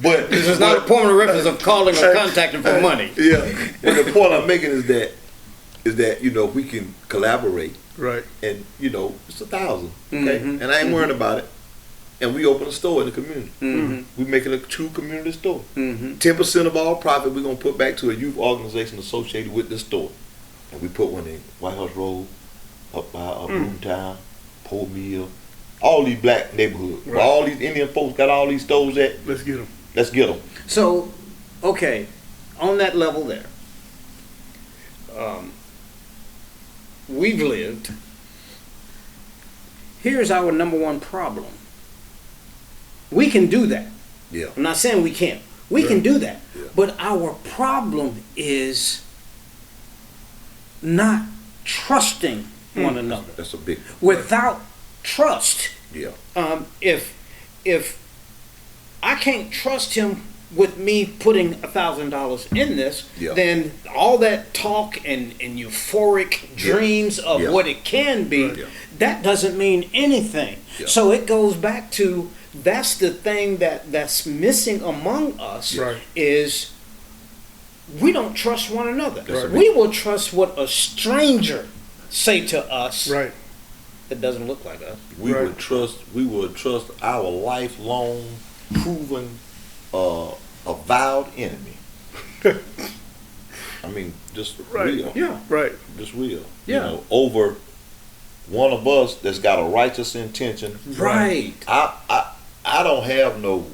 But This is not a point of reference of calling or contacting for money. Yeah. But the point I'm making is that we can collaborate, Right. and it's 1,000. Okay. And I ain't worried about it. and we open a store in the community. We make it a true community store. 10% of all profit we're gonna put back to a youth organization associated with this store, and we put one in White House Road, up by Boomtown, Pole Mill, all these black neighborhoods. Where all these Indian folks got all these stores at. Let's get them. Let's get them. So, okay, on that level there, we've lived. Here's our number one problem. We can do that. Yeah. I'm not saying we can't. We can do that. Yeah. But our problem is not trusting one another. That's a big. Without trust, Yeah. if I can't trust him with me putting $1,000 in this, Yeah. then all that talk and euphoric dreams of Yeah. what it can be, Yeah. that doesn't mean anything. Yeah. So it goes back to, that's the thing that's missing among us, Right. is we don't trust one another. Right. We will trust what a stranger say to us Right. that doesn't look like us. We Right. would trust our lifelong, proven, avowed enemy. I mean, just Right. real. Yeah. Right. Just real. Yeah. You know, over one of us that's got a righteous intention. Right. I don't have no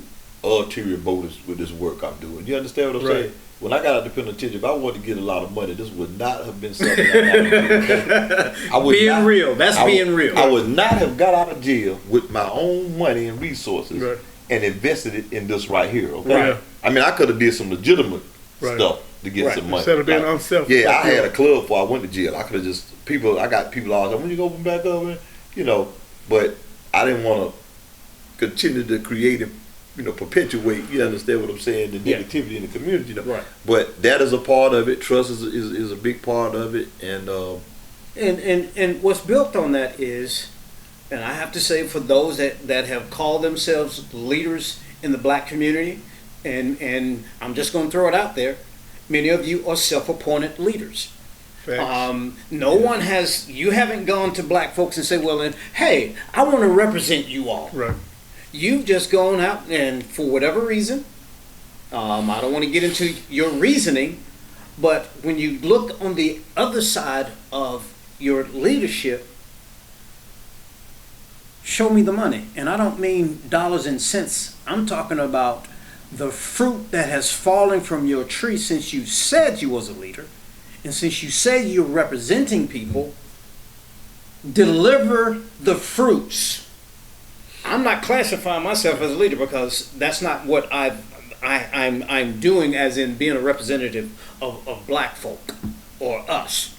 ulterior motives with this work I'm doing. You understand what I'm Right. saying? When I got out of the penitentiary, if I wanted to get a lot of money, this would not have been something I would Being not- real. That's being real. I would not have got out of jail with my own money and resources Right. and invested it in this right here. Okay? Right. I mean, I could have did some legitimate Right. stuff to get Right. some money. Instead of being Like, unselfish. yeah, I Like, had a club before I went to jail. I could have just I got people all the time, when you go back over, you know, but I didn't want to continue to create and perpetuate. You understand what I'm saying? The Yeah. negativity in the community. You know? Right. But that is a part of it. Trust is a big part of it, and And what's built on that is, and I have to say, for those that have called themselves leaders in the black community, and I'm just going to throw it out there, many of you are self-appointed leaders. facts. You haven't gone to black folks and said, well, then, hey, I want to represent you all. Right. You've just gone out and, for whatever reason, I don't want to get into your reasoning, but when you look on the other side of your leadership, show me the money. And I don't mean dollars and cents. I'm talking about the fruit that has fallen from your tree since you said you was a leader, and since you said you're representing people. Deliver the fruits. I'm not classifying myself as a leader because that's not what I'm doing, as in being a representative of black folk or us.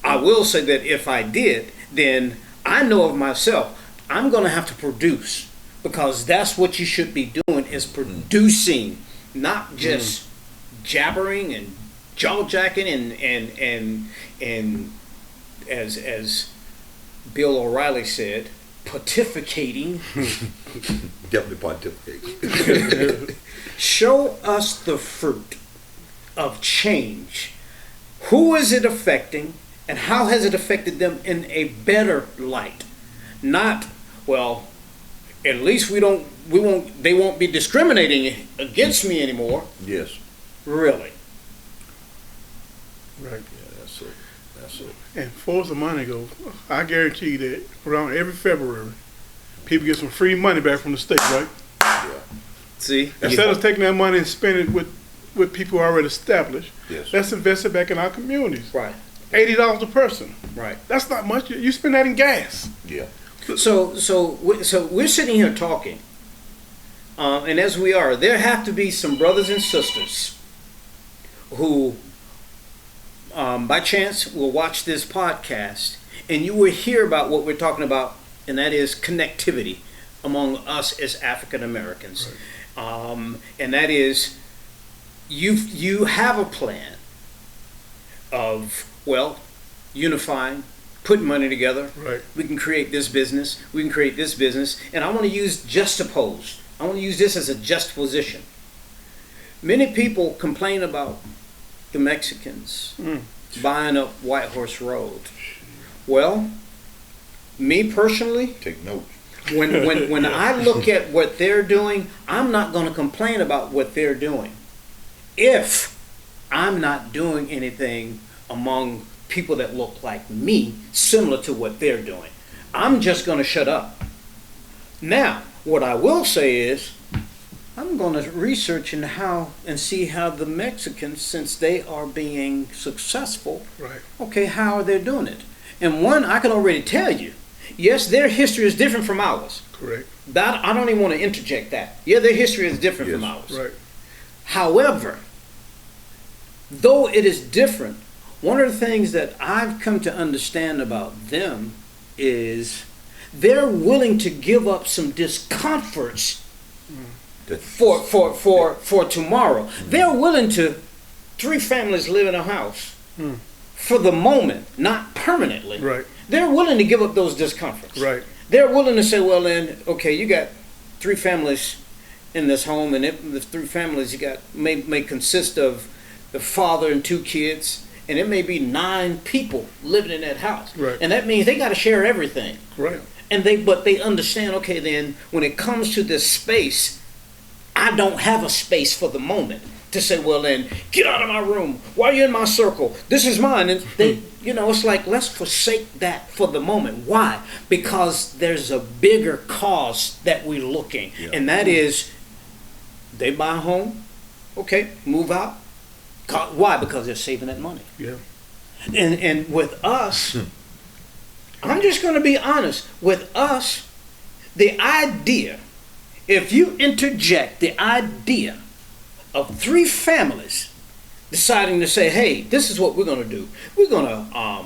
I will say that if I did, then I know of myself, I'm going to have to produce, because that's what you should be doing, is producing, not just jabbering and jaw-jacking and as Bill O'Reilly said, pontificating. definitely pontificate. Show us the fruit of change. Who is it affecting, and how has it affected them in a better light? Not, well, at least they won't be discriminating against me anymore. Yes. Really. Right. Yeah, that's it. That's it. And far as the money goes, I guarantee you that around every February, people get some free money back from the state, right? Yeah. See? Instead of taking that money and spending it with people already established, Yes. let's invest it back in our communities. Right. $80 a person. Right. That's not much. You spend that in gas. Yeah. So we're sitting here talking, and as we are, there have to be some brothers and sisters who, by chance, will watch this podcast, and you will hear about what we're talking about, and that is connectivity among us as African Americans. Right. And that is, you have a plan of, well, unifying, putting money together. Right. We can create this business. We can create this business. And I want to use juxtaposed. I want to use this as a juxtaposition. Many people complain about the Mexicans buying up White Horse Road. Well, me personally, Take notes. When I look at what they're doing, I'm not going to complain about what they're doing if I'm not doing anything among people that look like me similar to what they're doing. I'm just going to shut up. Now, what I will say is, I'm going to research and see how the Mexicans, since they are being successful, Right. okay, how are they doing it? And one, I can already tell you, yes, their history is different from ours. Correct. That I don't even want to interject that. Yeah, their history is different from ours. Right. However, though it is different, one of the things that I've come to understand about them is they're willing to give up some discomforts for tomorrow. They're willing to, 3 families live in a house for the moment, not permanently. Right. They're willing to give up those discomforts. Right. They're willing to say, well then, okay, you got 3 families in this home, and the 3 families you got may consist of the father and 2 kids, and it may be 9 people living in that house. Right. And that means they got to share everything. Right. But they understand, okay, then when it comes to this space, I don't have a space for the moment to say, well then, get out of my room. Why are you in my circle? This is mine. And they, it's like, let's forsake that for the moment. Why? Because there's a bigger cause that we're looking, and that is they buy a home, okay, move out. Why? Because they're saving that money. Yeah. And with us, I'm just going to be honest. With us, the idea, if you interject the idea of 3 families deciding to say, hey, this is what we're going to do. We're going to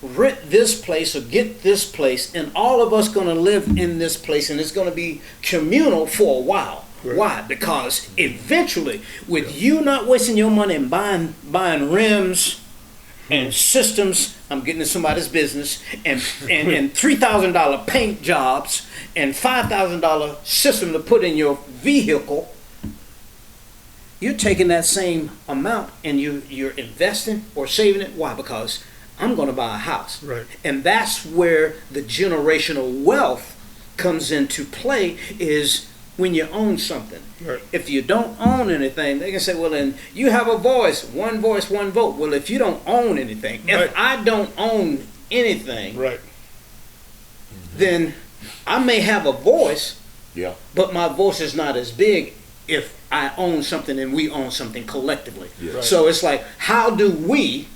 rent this place or get this place, and all of us going to live in this place, and it's going to be communal for a while. Right. Why? Because eventually, with you not wasting your money and buying rims and systems, I'm getting into somebody's business, and $3,000 paint jobs and $5,000 system to put in your vehicle, you're taking that same amount and you're investing or saving it. Why? Because I'm going to buy a house. Right. And that's where the generational wealth comes into play, is when you own something. Right. If you don't own anything, they can say, well, then you have a voice, one vote. Well, if you don't own anything, Right. if I don't own anything, Right. then I may have a voice, but my voice is not as big if I own something and we own something collectively. Yes. Right. So it's like, how do we,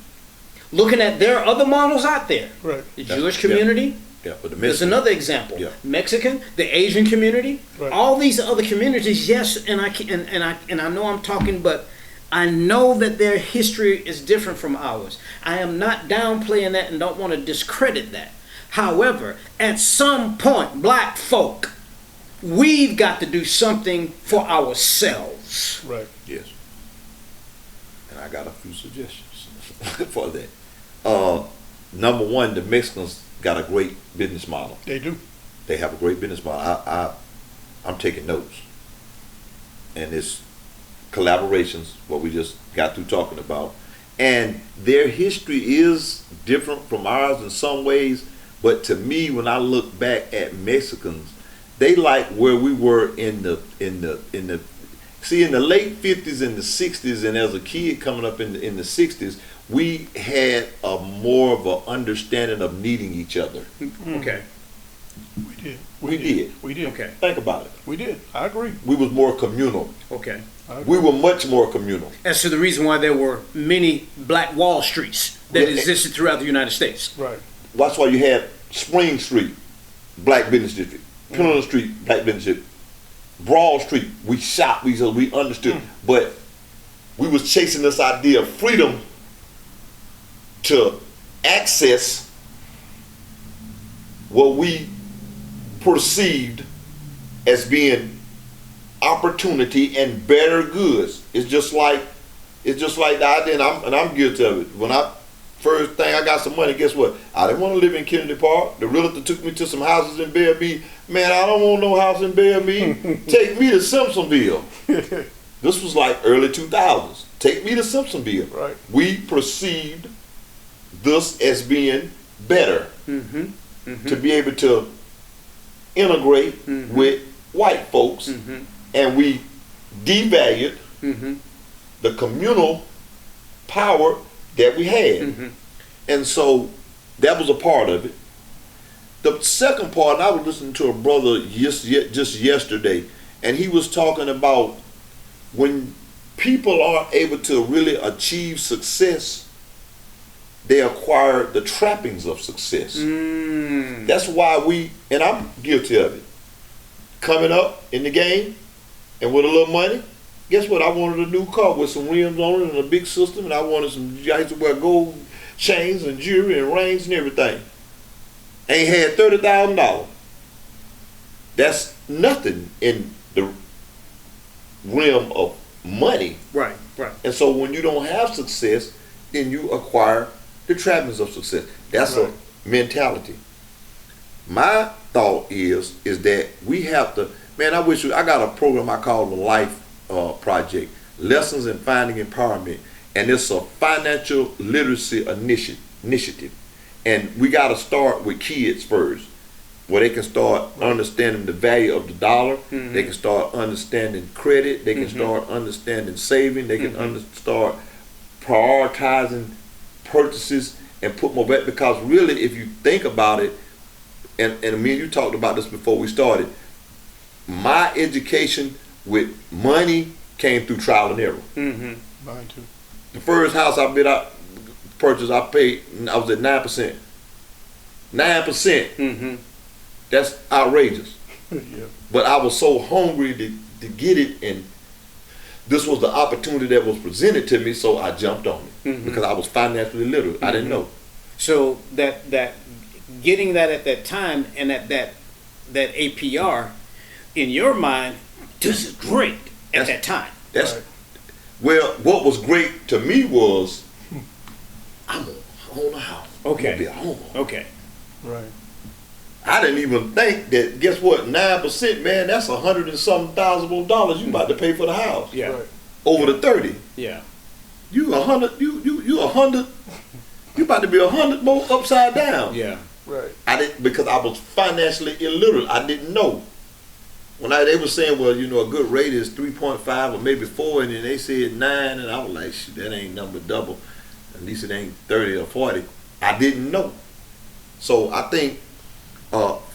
looking at there are other models out there, Right. the Jewish community, but the there's another example. Yeah. Mexican, the Asian community, Right. all these other communities. Yes, and I know I'm talking, but I know that their history is different from ours. I am not downplaying that and don't want to discredit that. However, at some point, black folk, we've got to do something for ourselves. Right. Yes. And I got a few suggestions for that. Number one, the Mexicans got a great business model. They do. They have a great business model. I'm taking notes. And it's collaborations, what we just got through talking about. And their history is different from ours in some ways, but to me, when I look back at Mexicans, they like where we were in the late 50s and the 60s, and as a kid coming up in the 60s, we had a more of an understanding of needing each other. Okay. We did. We did. We did. Okay. Think about it. We did. I agree. We was more communal. Okay. We were much more communal. As to the reason why there were many Black Wall Streets that Yeah. existed throughout the United States. Right. That's why you had Spring Street, Black Business District, Pendleton Street, Black Business District, Broad Street. We shopped, we understood, but we was chasing this idea of freedom to access what we perceived as being opportunity and better goods. It's just like the idea, and I'm guilty of it. When I first thing I got some money, guess what? I didn't want to live in Kennedy Park. The realtor took me to some houses in Bellevue. Man, I don't want no house in Bellevue. Take me to Simpsonville. This was like early 2000s. Take me to Simpsonville. Right. We perceived this as being better, to be able to integrate with white folks, and we devalued the communal power that we had. And so that was a part of it. The second part, and I was listening to a brother just yesterday, and he was talking about when people are able to really achieve success, they acquire the trappings of success. That's why and I'm guilty of it. Coming up in the game and with a little money, guess what? I wanted a new car with some rims on it and a big system, and I wanted I used to wear gold chains and jewelry and rings and everything. Ain't had $30,000. That's nothing in the realm of money. Right. And so when you don't have success, then you acquire the trappings of success. That's a mentality. My thought is that we have to, man, I got a program I call the Life Project, Lessons in Finding Empowerment, and it's a financial literacy initiative. And we got to start with kids first, where they can start understanding the value of the dollar. They can start understanding credit. They can start understanding saving. They can start prioritizing purchases and put more back. Because really, if you think about it, and me and you talked about this before we started, my education with money came through trial and error. Mine too. The first house I purchased, I was at 9%. 9%. That's outrageous. Yeah. But I was so hungry to get it, and this was the opportunity that was presented to me, so I jumped on it because I was financially literate. I didn't know. So that getting that at that time and at that APR, in your mind, this is great at that time. That's well, what was great to me was I'm gonna own a house. Okay. I'm gonna be a homeowner. Okay. Right. I didn't even think that. Guess what? 9%, man. That's $100 and something thousand more dollars you about to pay for the house. Yeah. Right. Over the 30. Yeah. You 100. You 100. You about to be 100 more upside down. Yeah. Right. I didn't, because I was financially illiterate. I didn't know. When they were saying, well, a good rate is 3.5 or maybe 4, and then they said 9, and I was like, shoot, that ain't number double. At least it ain't 30 or 40. I didn't know. So I think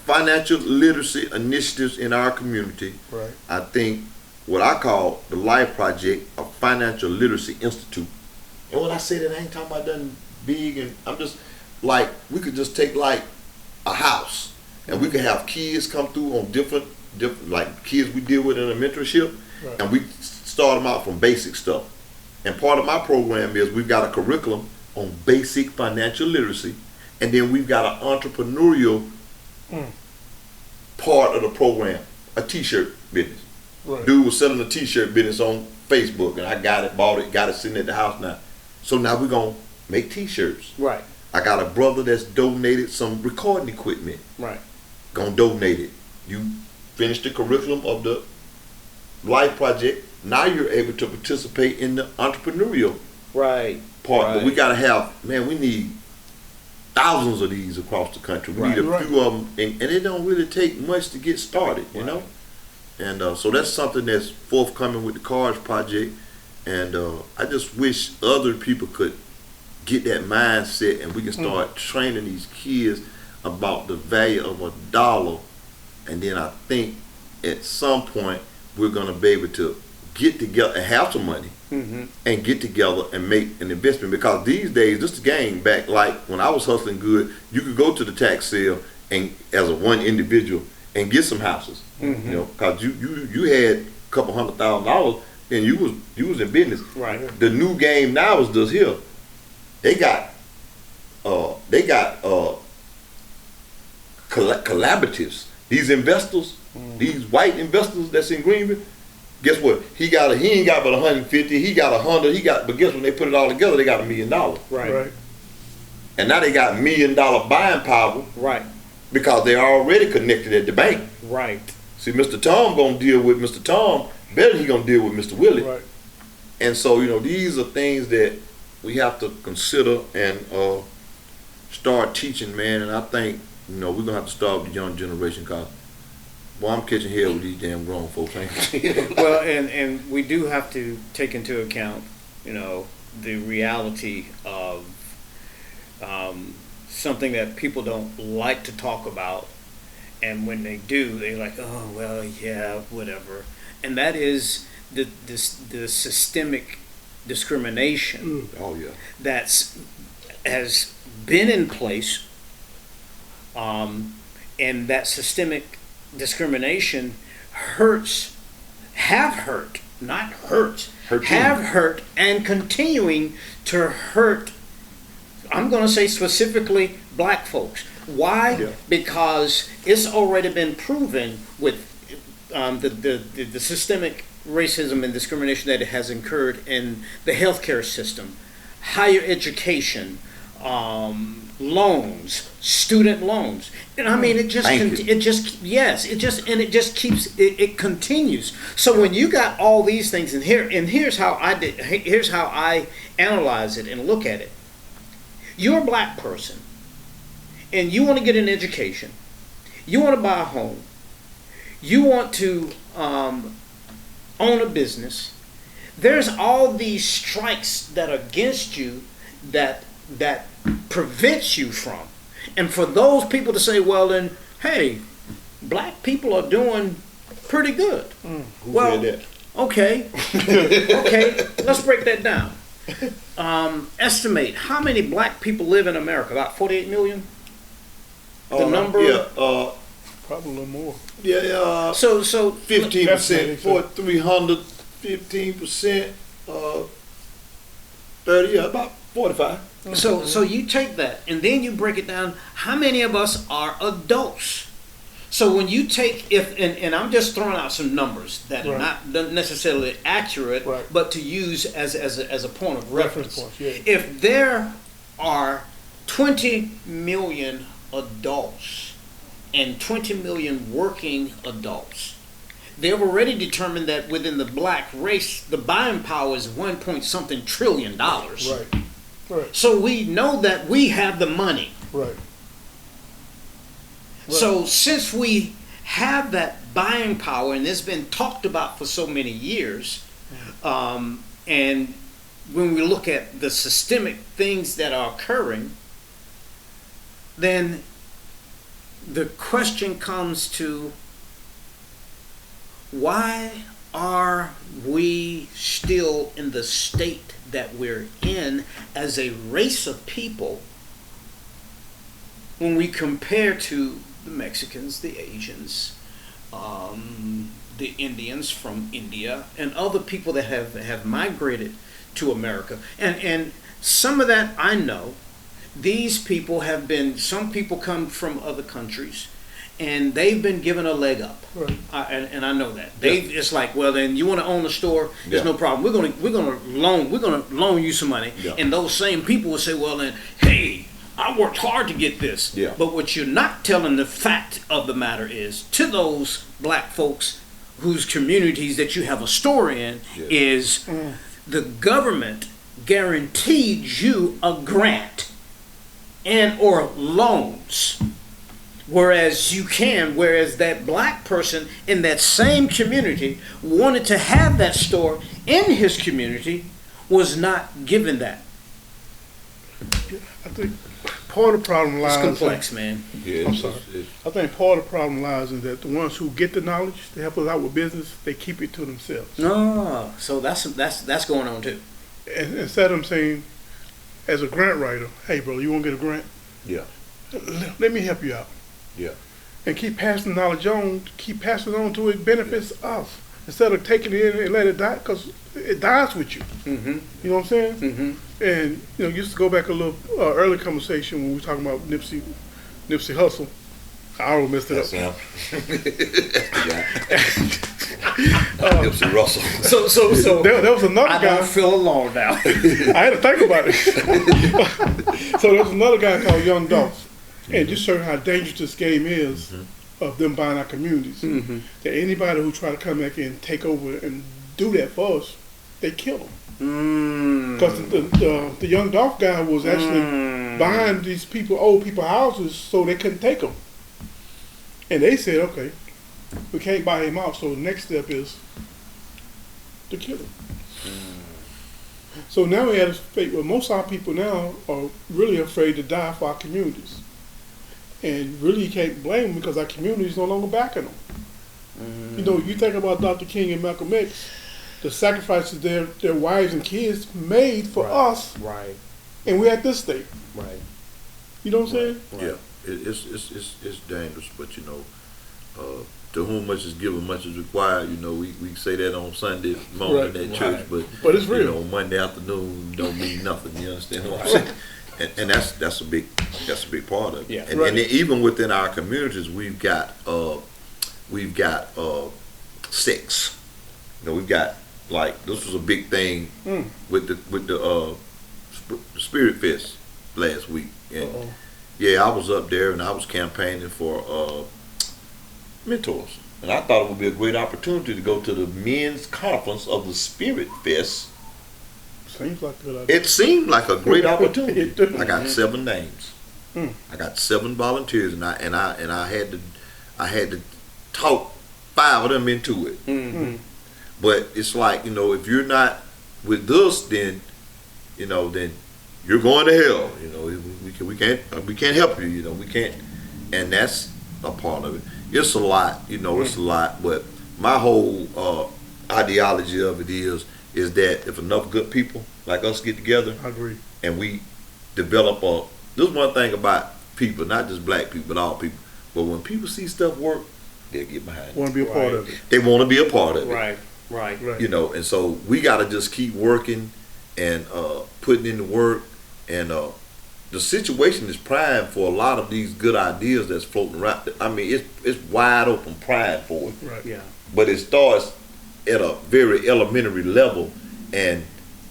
financial literacy initiatives in our community. Right. I think what I call the Life Project, a financial literacy institute. And when I say that, I ain't talking about nothing big, and I'm just like, we could just take like a house, and we could have kids come through on different like kids we deal with in a mentorship, and we start them out from basic stuff. And part of my program is we've got a curriculum on basic financial literacy, and then we've got an entrepreneurial part of the program, a t-shirt business. Right. Dude was selling a t-shirt business on Facebook, and I got it, bought it, got it sitting at the house now. So now we're gonna make t-shirts. Right. I got a brother that's donated some recording equipment. Right. Gonna donate it. You finish the curriculum of the Life Project. Now you're able to participate in the entrepreneurial Right. part. But we gotta have, man, we need thousands of these across the country. We need a few of them, and it don't really take much to get started, you know? And so that's something that's forthcoming with the Cards Project. And I just wish other people could get that mindset, and we can start training these kids about the value of a dollar. And then I think at some point we're going to be able to get together and have some money and get together and make an investment. Because these days, this is the game back. Like when I was hustling good, you could go to the tax sale and as a one individual and get some houses. You know, because you had a couple $100,000 and you was in business. Right. The new game now is just here. They got collaboratives. These investors, these white investors that's in Greenville, guess what? He ain't got but 150. He got 100. But guess when they put it all together, they got $1 million. Right. And now they got $1 million buying power. Right. Because they're already connected at the bank. Right. See, Mr. Tom gonna deal with Mr. Tom better than he gonna deal with Mr. Willie. Right. And so, these are things that we have to consider and start teaching, man. And I think, we're gonna have to start with the young generation, because Boy, I'm catching hell with these damn grown folks. Ain't Well, and we do have to take into account, the reality of something that people don't like to talk about, and when they do, they're like, oh well, yeah, whatever, and that is the systemic discrimination Oh yeah. that's has been in place, and that systemic discrimination have hurt, not hurts, Hurting. have hurt and continuing to hurt. I'm going to say specifically black folks. Why? Yeah. Because it's already been proven with the systemic racism and discrimination that it has incurred in the healthcare system, higher education, loans, student loans. And I mean, it just keeps it continues. So when you got all these things in here, and here's how I analyze it and look at it. You're a black person, and you want to get an education. You want to buy a home. You want to own a business. There's all these strikes that are against you that prevents you from. And for those people to say, well then, hey, black people are doing pretty good. Who Well, said that? okay, okay, let's break that down. Estimate how many black people live in America? About 48 million? The number? Yeah, Probably a little more. yeah, So 15%, for 300, 15%, 30, yeah, about 45. So you take that and then you break it down. How many of us are adults? So when you take and I'm just throwing out some numbers that are not necessarily accurate, but to use as a point of reference. Point, yeah. If there are 20 million adults and 20 million working adults, they've already determined that within the black race, the buying power is $1 trillion. Right. Right. So we know that we have the money. Right. So since we have that buying power, and it's been talked about for so many years, and when we look at the systemic things that are occurring, then the question comes to, why are we still in the state that we're in as a race of people when we compare to the Mexicans, the Asians, the Indians from India, and other people that have migrated to America? And some of that I know. These people some people come from other countries, and they've been given a leg up. Right. And I know that. It's like, well, then you want to own a store, there's no problem. We're gonna loan you some money. Yeah. And those same people will say, well then, hey, I worked hard to get this. Yeah. But what you're not telling the fact of the matter is, to those black folks whose communities that you have a store in, is the government guaranteed you a grant and or loans. Whereas that black person in that same community wanted to have that store in his community, was not given that. I think part of the problem lies. It's complex, man. Yeah, I'm sorry. I think part of the problem lies in that the ones who get the knowledge to help us out with business, they keep it to themselves. No, so that's going on too. And instead of them saying, as a grant writer, hey, bro, you want to get a grant? Yeah. Let me help you out. Yeah. And keep passing the knowledge on, keep passing it on to it benefits us. Instead of taking it in and let it die, because it dies with you. Mm-hmm. You know what I'm saying? Mm-hmm. And, just to go back a little early conversation when we were talking about Nipsey Hussle. I almost messed it up. Nipsey Russell. So there was another I guy. don't feel alone now. I had to think about it. So there was another guy called Young Dolph. And just showing how dangerous this game is of them buying our communities. Mm-hmm. That anybody who try to come back and take over and do that for us, they kill them. Because the Young Dolph guy was actually buying these old people houses so they couldn't take them. And they said, okay, We can't buy him out, so the next step is to kill him. So now we have this fate where most of our people now are really afraid to die for our communities. And really you can't blame them because our community is no longer backing them. You know, you think about Dr. King and Malcolm X, the sacrifices their wives and kids made for us, Right. and we're at this state. Right. You know what I'm saying? Yeah, it's dangerous, but you know, to whom much is given, much is required. You know, we say that on Sunday morning at church, But it's real. You know, Monday afternoon don't mean nothing. You understand what I'm saying? And that's a big part of it. Yeah. And, Right. and then even within our communities, we've got sex. You know, we've got, like, this was a big thing with the Spirit Fest last week. And yeah, I was up there and I was campaigning for mentors. And I thought it would be a great opportunity to go to the men's conference of the Spirit Fest. Seems like a good idea. It seemed like a great opportunity. It did. I got 7 names. I got 7 volunteers, and I had to talk 5 of them into it. But it's like, you know, if you're not with us, then you know, then you're going to hell. You know, we can't help you. You know, we can't, and that's a part of it. It's a lot. You know, it's a lot. But my whole ideology of it is that if enough good people like us get together, I agree. and we develop this is one thing about people, not just black people, but all people. But when people see stuff work, they'll get behind it. Want to be a part of it. They want to be a part of it. Right. Right. Right. You know, and so we got to just keep working and putting in the work. And the situation is prime for a lot of these good ideas that's floating around. I mean, it's wide open prime for it. Right. Yeah. But it starts at a very elementary level, and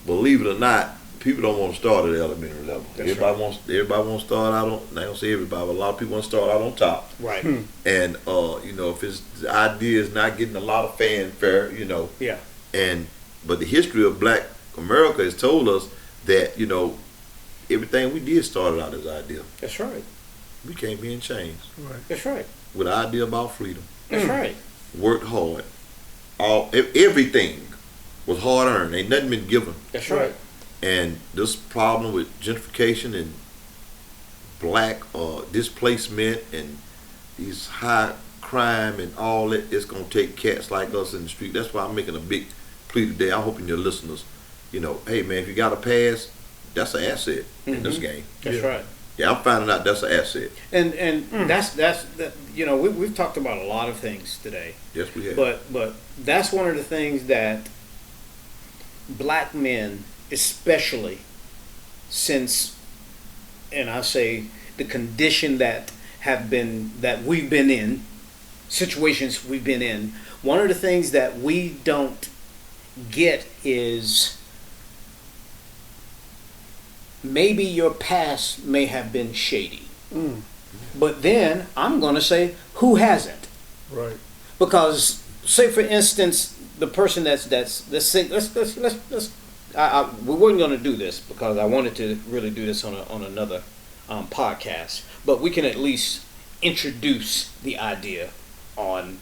believe it or not, people don't want to start at the elementary level. Everybody wants to start out on. I don't say everybody, but a lot of people want to start out on top. Right. And you know, if the idea is not getting a lot of fanfare, you know. Yeah. But the history of Black America has told us that, you know, everything we did started out as an idea. That's right. We came here in chains Right. That's right. with an idea about freedom. That's right. Worked hard. Everything was hard earned. Ain't nothing been given. That's right. And this problem with gentrification and black displacement and these high crime and all that, it's going to take cats like us in the street. That's why I'm making a big plea today. I'm hoping your listeners, you know, hey man, if you got a pass, that's an asset in this game. That's Yeah. right. Yeah, I'm finding out that's an asset. And that's you know, we've talked about a lot of things today, Yes, we have. but that's one of the things that black men, especially since, and I say the condition that we've been in, situations we've been in, one of the things that we don't get is maybe your past may have been shady. But then I'm going to say, who hasn't? Right. Because, say for instance, the person let's we weren't going to do this because I wanted to really do this on another podcast, but we can at least introduce the idea on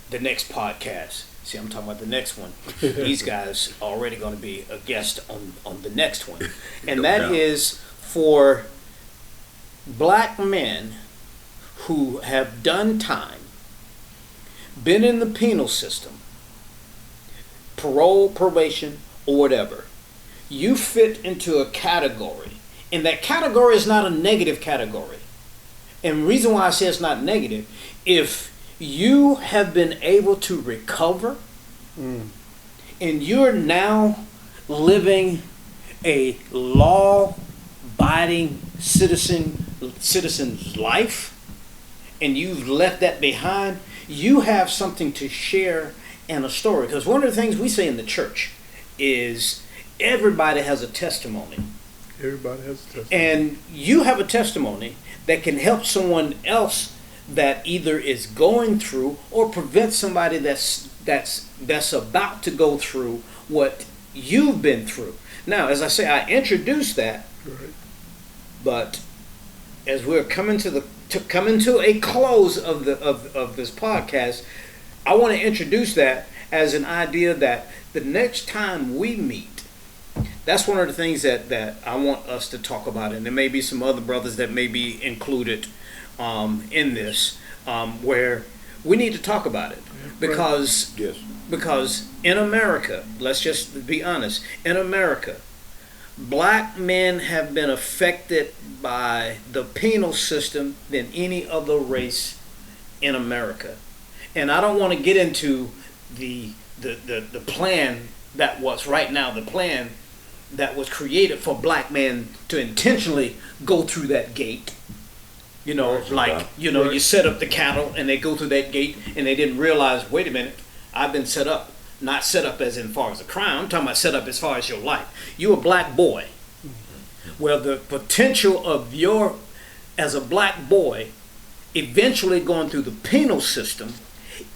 the next podcast. See, I'm talking about the next one. These guys are already going to be a guest on the next one. And that is for black men who have done time, been in the penal system, parole, probation, or whatever. You fit into a category. And that category is not a negative category. And the reason why I say it's not negative, if you have been able to recover and you're now living a law-abiding citizen's life, and you've left that behind, you have something to share and a story. Because one of the things we say in the church is everybody has a testimony. Everybody has a testimony. And you have a testimony that can help someone else that either is going through or prevent somebody that's about to go through what you've been through. Now, as I say, I introduced that, Right. but as we're coming to a close of this podcast, I want to introduce that as an idea that the next time we meet, that's one of the things that I want us to talk about. And there may be some other brothers that may be included in this, where we need to talk about it. Because, Yes. because in America, let's just be honest, in America, black men have been affected by the penal system than any other race in America. And I don't want to get into the plan that was right now, the plan that was created for black men to intentionally go through that gate. You know, like, you know, you set up the cattle and they go through that gate and they didn't realize, wait a minute, I've been set up. Not set up as in far as a crime, I'm talking about set up as far as your life. You're a black boy. Well, the potential of your, as a black boy, eventually going through the penal system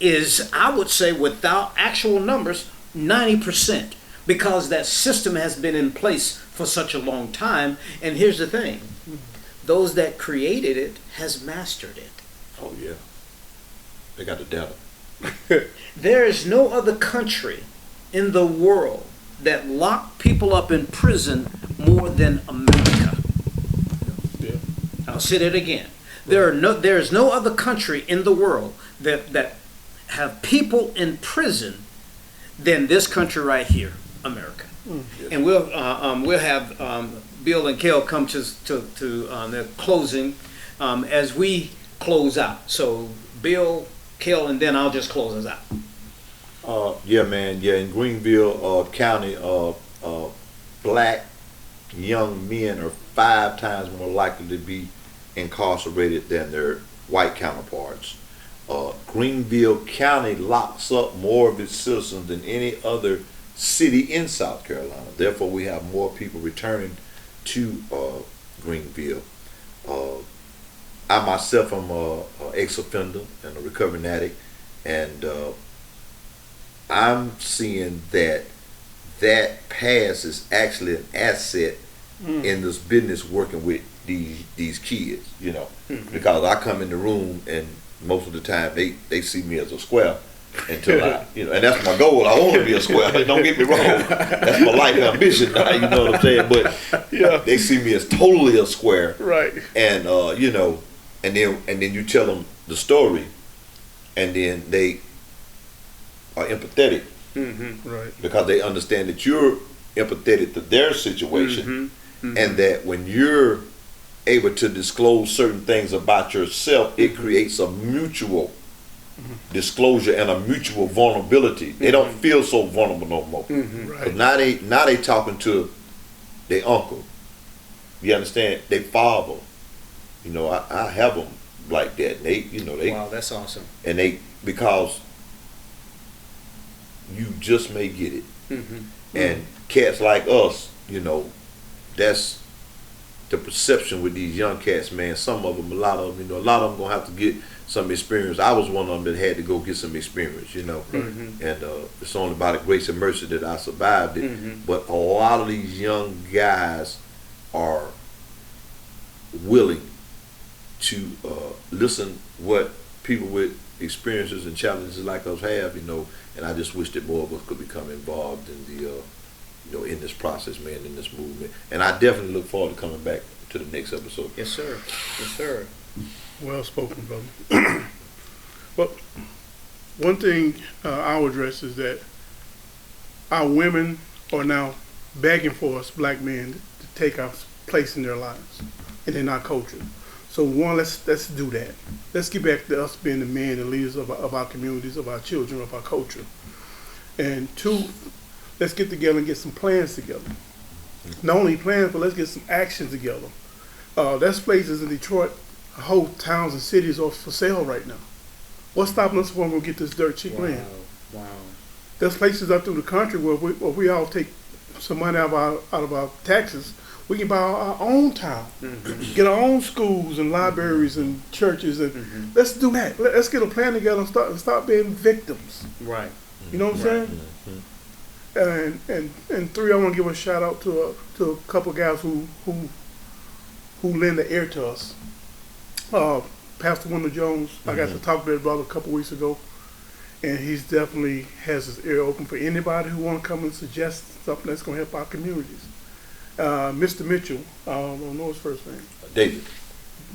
is, I would say, without actual numbers, 90%, because that system has been in place for such a long time. And here's the thing, those that created it has mastered it. Oh yeah. They got the data. There is no other country in the world that locked people up in prison more than America. Yeah. I'll say that again. There is no other country in the world that have people in prison than this country right here, America. And we'll have Bill and Kel come to their closing as we close out. So Bill, Kel, and then I'll just close us out. Yeah, man. Yeah, in Greenville County, black young men are 5 times more likely to be incarcerated than their white counterparts. Greenville County locks up more of its citizens than any other city in South Carolina. Therefore, we have more people returning to Greenville. I myself am an ex-offender and a recovering addict, and I'm seeing that past is actually an asset in this business working with these kids, you know, because I come in the room and most of the time they see me as a square until I, you know, and that's my goal. I want to be a square. Don't get me wrong. That's my life ambition now, you know what I'm saying? But Yeah. they see me as totally a square. Right. And you know, and then you tell them the story, and then they are empathetic Right. because they understand that you're empathetic to their situation, and that when you're able to disclose certain things about yourself, it creates a mutual disclosure and a mutual vulnerability. They don't feel so vulnerable no more. Right. But now they talking to their uncle. You understand? They father. You know, I have them like that. And they Wow, that's awesome. and they, because you just may get it. And cats like us, you know, that's the perception with these young cats, man. Some of them, a lot of them, you know, a lot of them gonna have to get some experience. I was one of them that had to go get some experience, you know. And it's only by the grace and mercy that I survived it. But a lot of these young guys are willing to listen what people with experiences and challenges like us have, you know. And I just wish that more of us could become involved in the you know, in this process, man, in this movement. And I definitely look forward to coming back to the next episode. Yes, sir. Yes, sir. Well spoken, brother. But one thing I'll address is that our women are now begging for us, black men, to take our place in their lives and in our culture. So one, let's do that. Let's get back to us being the men and leaders of our communities, of our children, of our culture. And 2, let's get together and get some plans together. Not only plans, but let's get some action together. There's places in Detroit, whole towns and cities are for sale right now. What's stopping us from going to get this dirt cheap land? Wow. There's places up through the country where we all take some money out of our taxes. We can buy our own town, get our own schools and libraries and churches, and let's do that. Let's get a plan together and start being victims. Right. You know what I'm saying? And 3, I want to give a shout out to a couple guys who lend the ear to us. Pastor Wendell Jones, I got to talk to that brother a couple weeks ago, and he's definitely has his ear open for anybody who want to come and suggest something that's going to help our communities. Mr. Mitchell, I don't know his first name. David.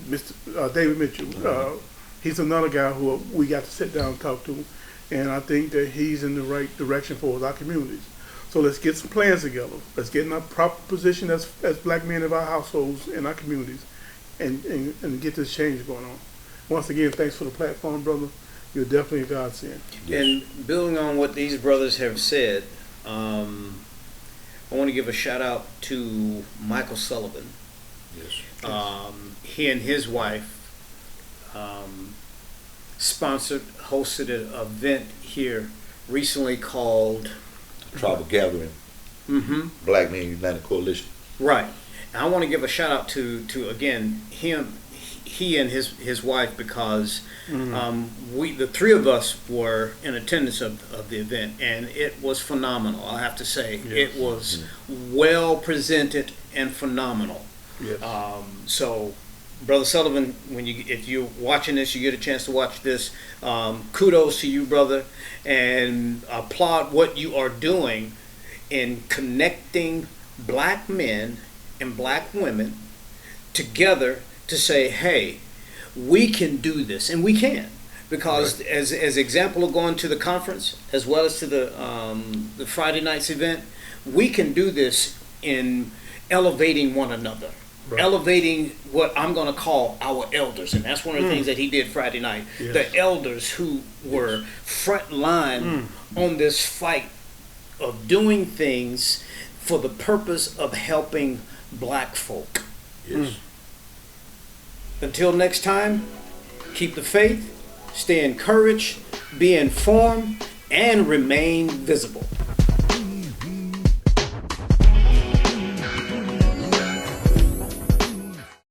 Mr. David Mitchell. He's another guy who we got to sit down and talk to, and I think that he's in the right direction for our communities. So let's get some plans together. Let's get in our proper position as black men of our households and our communities, and get this change going on. Once again, thanks for the platform, brother. You're definitely a godsend. Yes. And building on what these brothers have said, I want to give a shout out to Michael Sullivan. Yes. He and his wife hosted an event here recently called Tribal Gathering. Black Men United Coalition. Right. And I want to give a shout out to again he and his wife, because the three of us were in attendance of the event, and it was phenomenal. I have to say, Yes. it was well presented and phenomenal. Yes. So, Brother Sullivan, if you're watching this, you get a chance to watch this. Kudos to you, brother, and applaud what you are doing in connecting black men and black women together to say, hey, we can do this, and we can. Because Right. as example of going to the conference as well as to the Friday night's event, we can do this in elevating one another. Right. Elevating what I'm going to call our elders, and that's one of the things that he did Friday night. Yes. The elders who were front line on this fight of doing things for the purpose of helping black folk. Yes. Until next time, keep the faith, stay encouraged, be informed, and remain visible.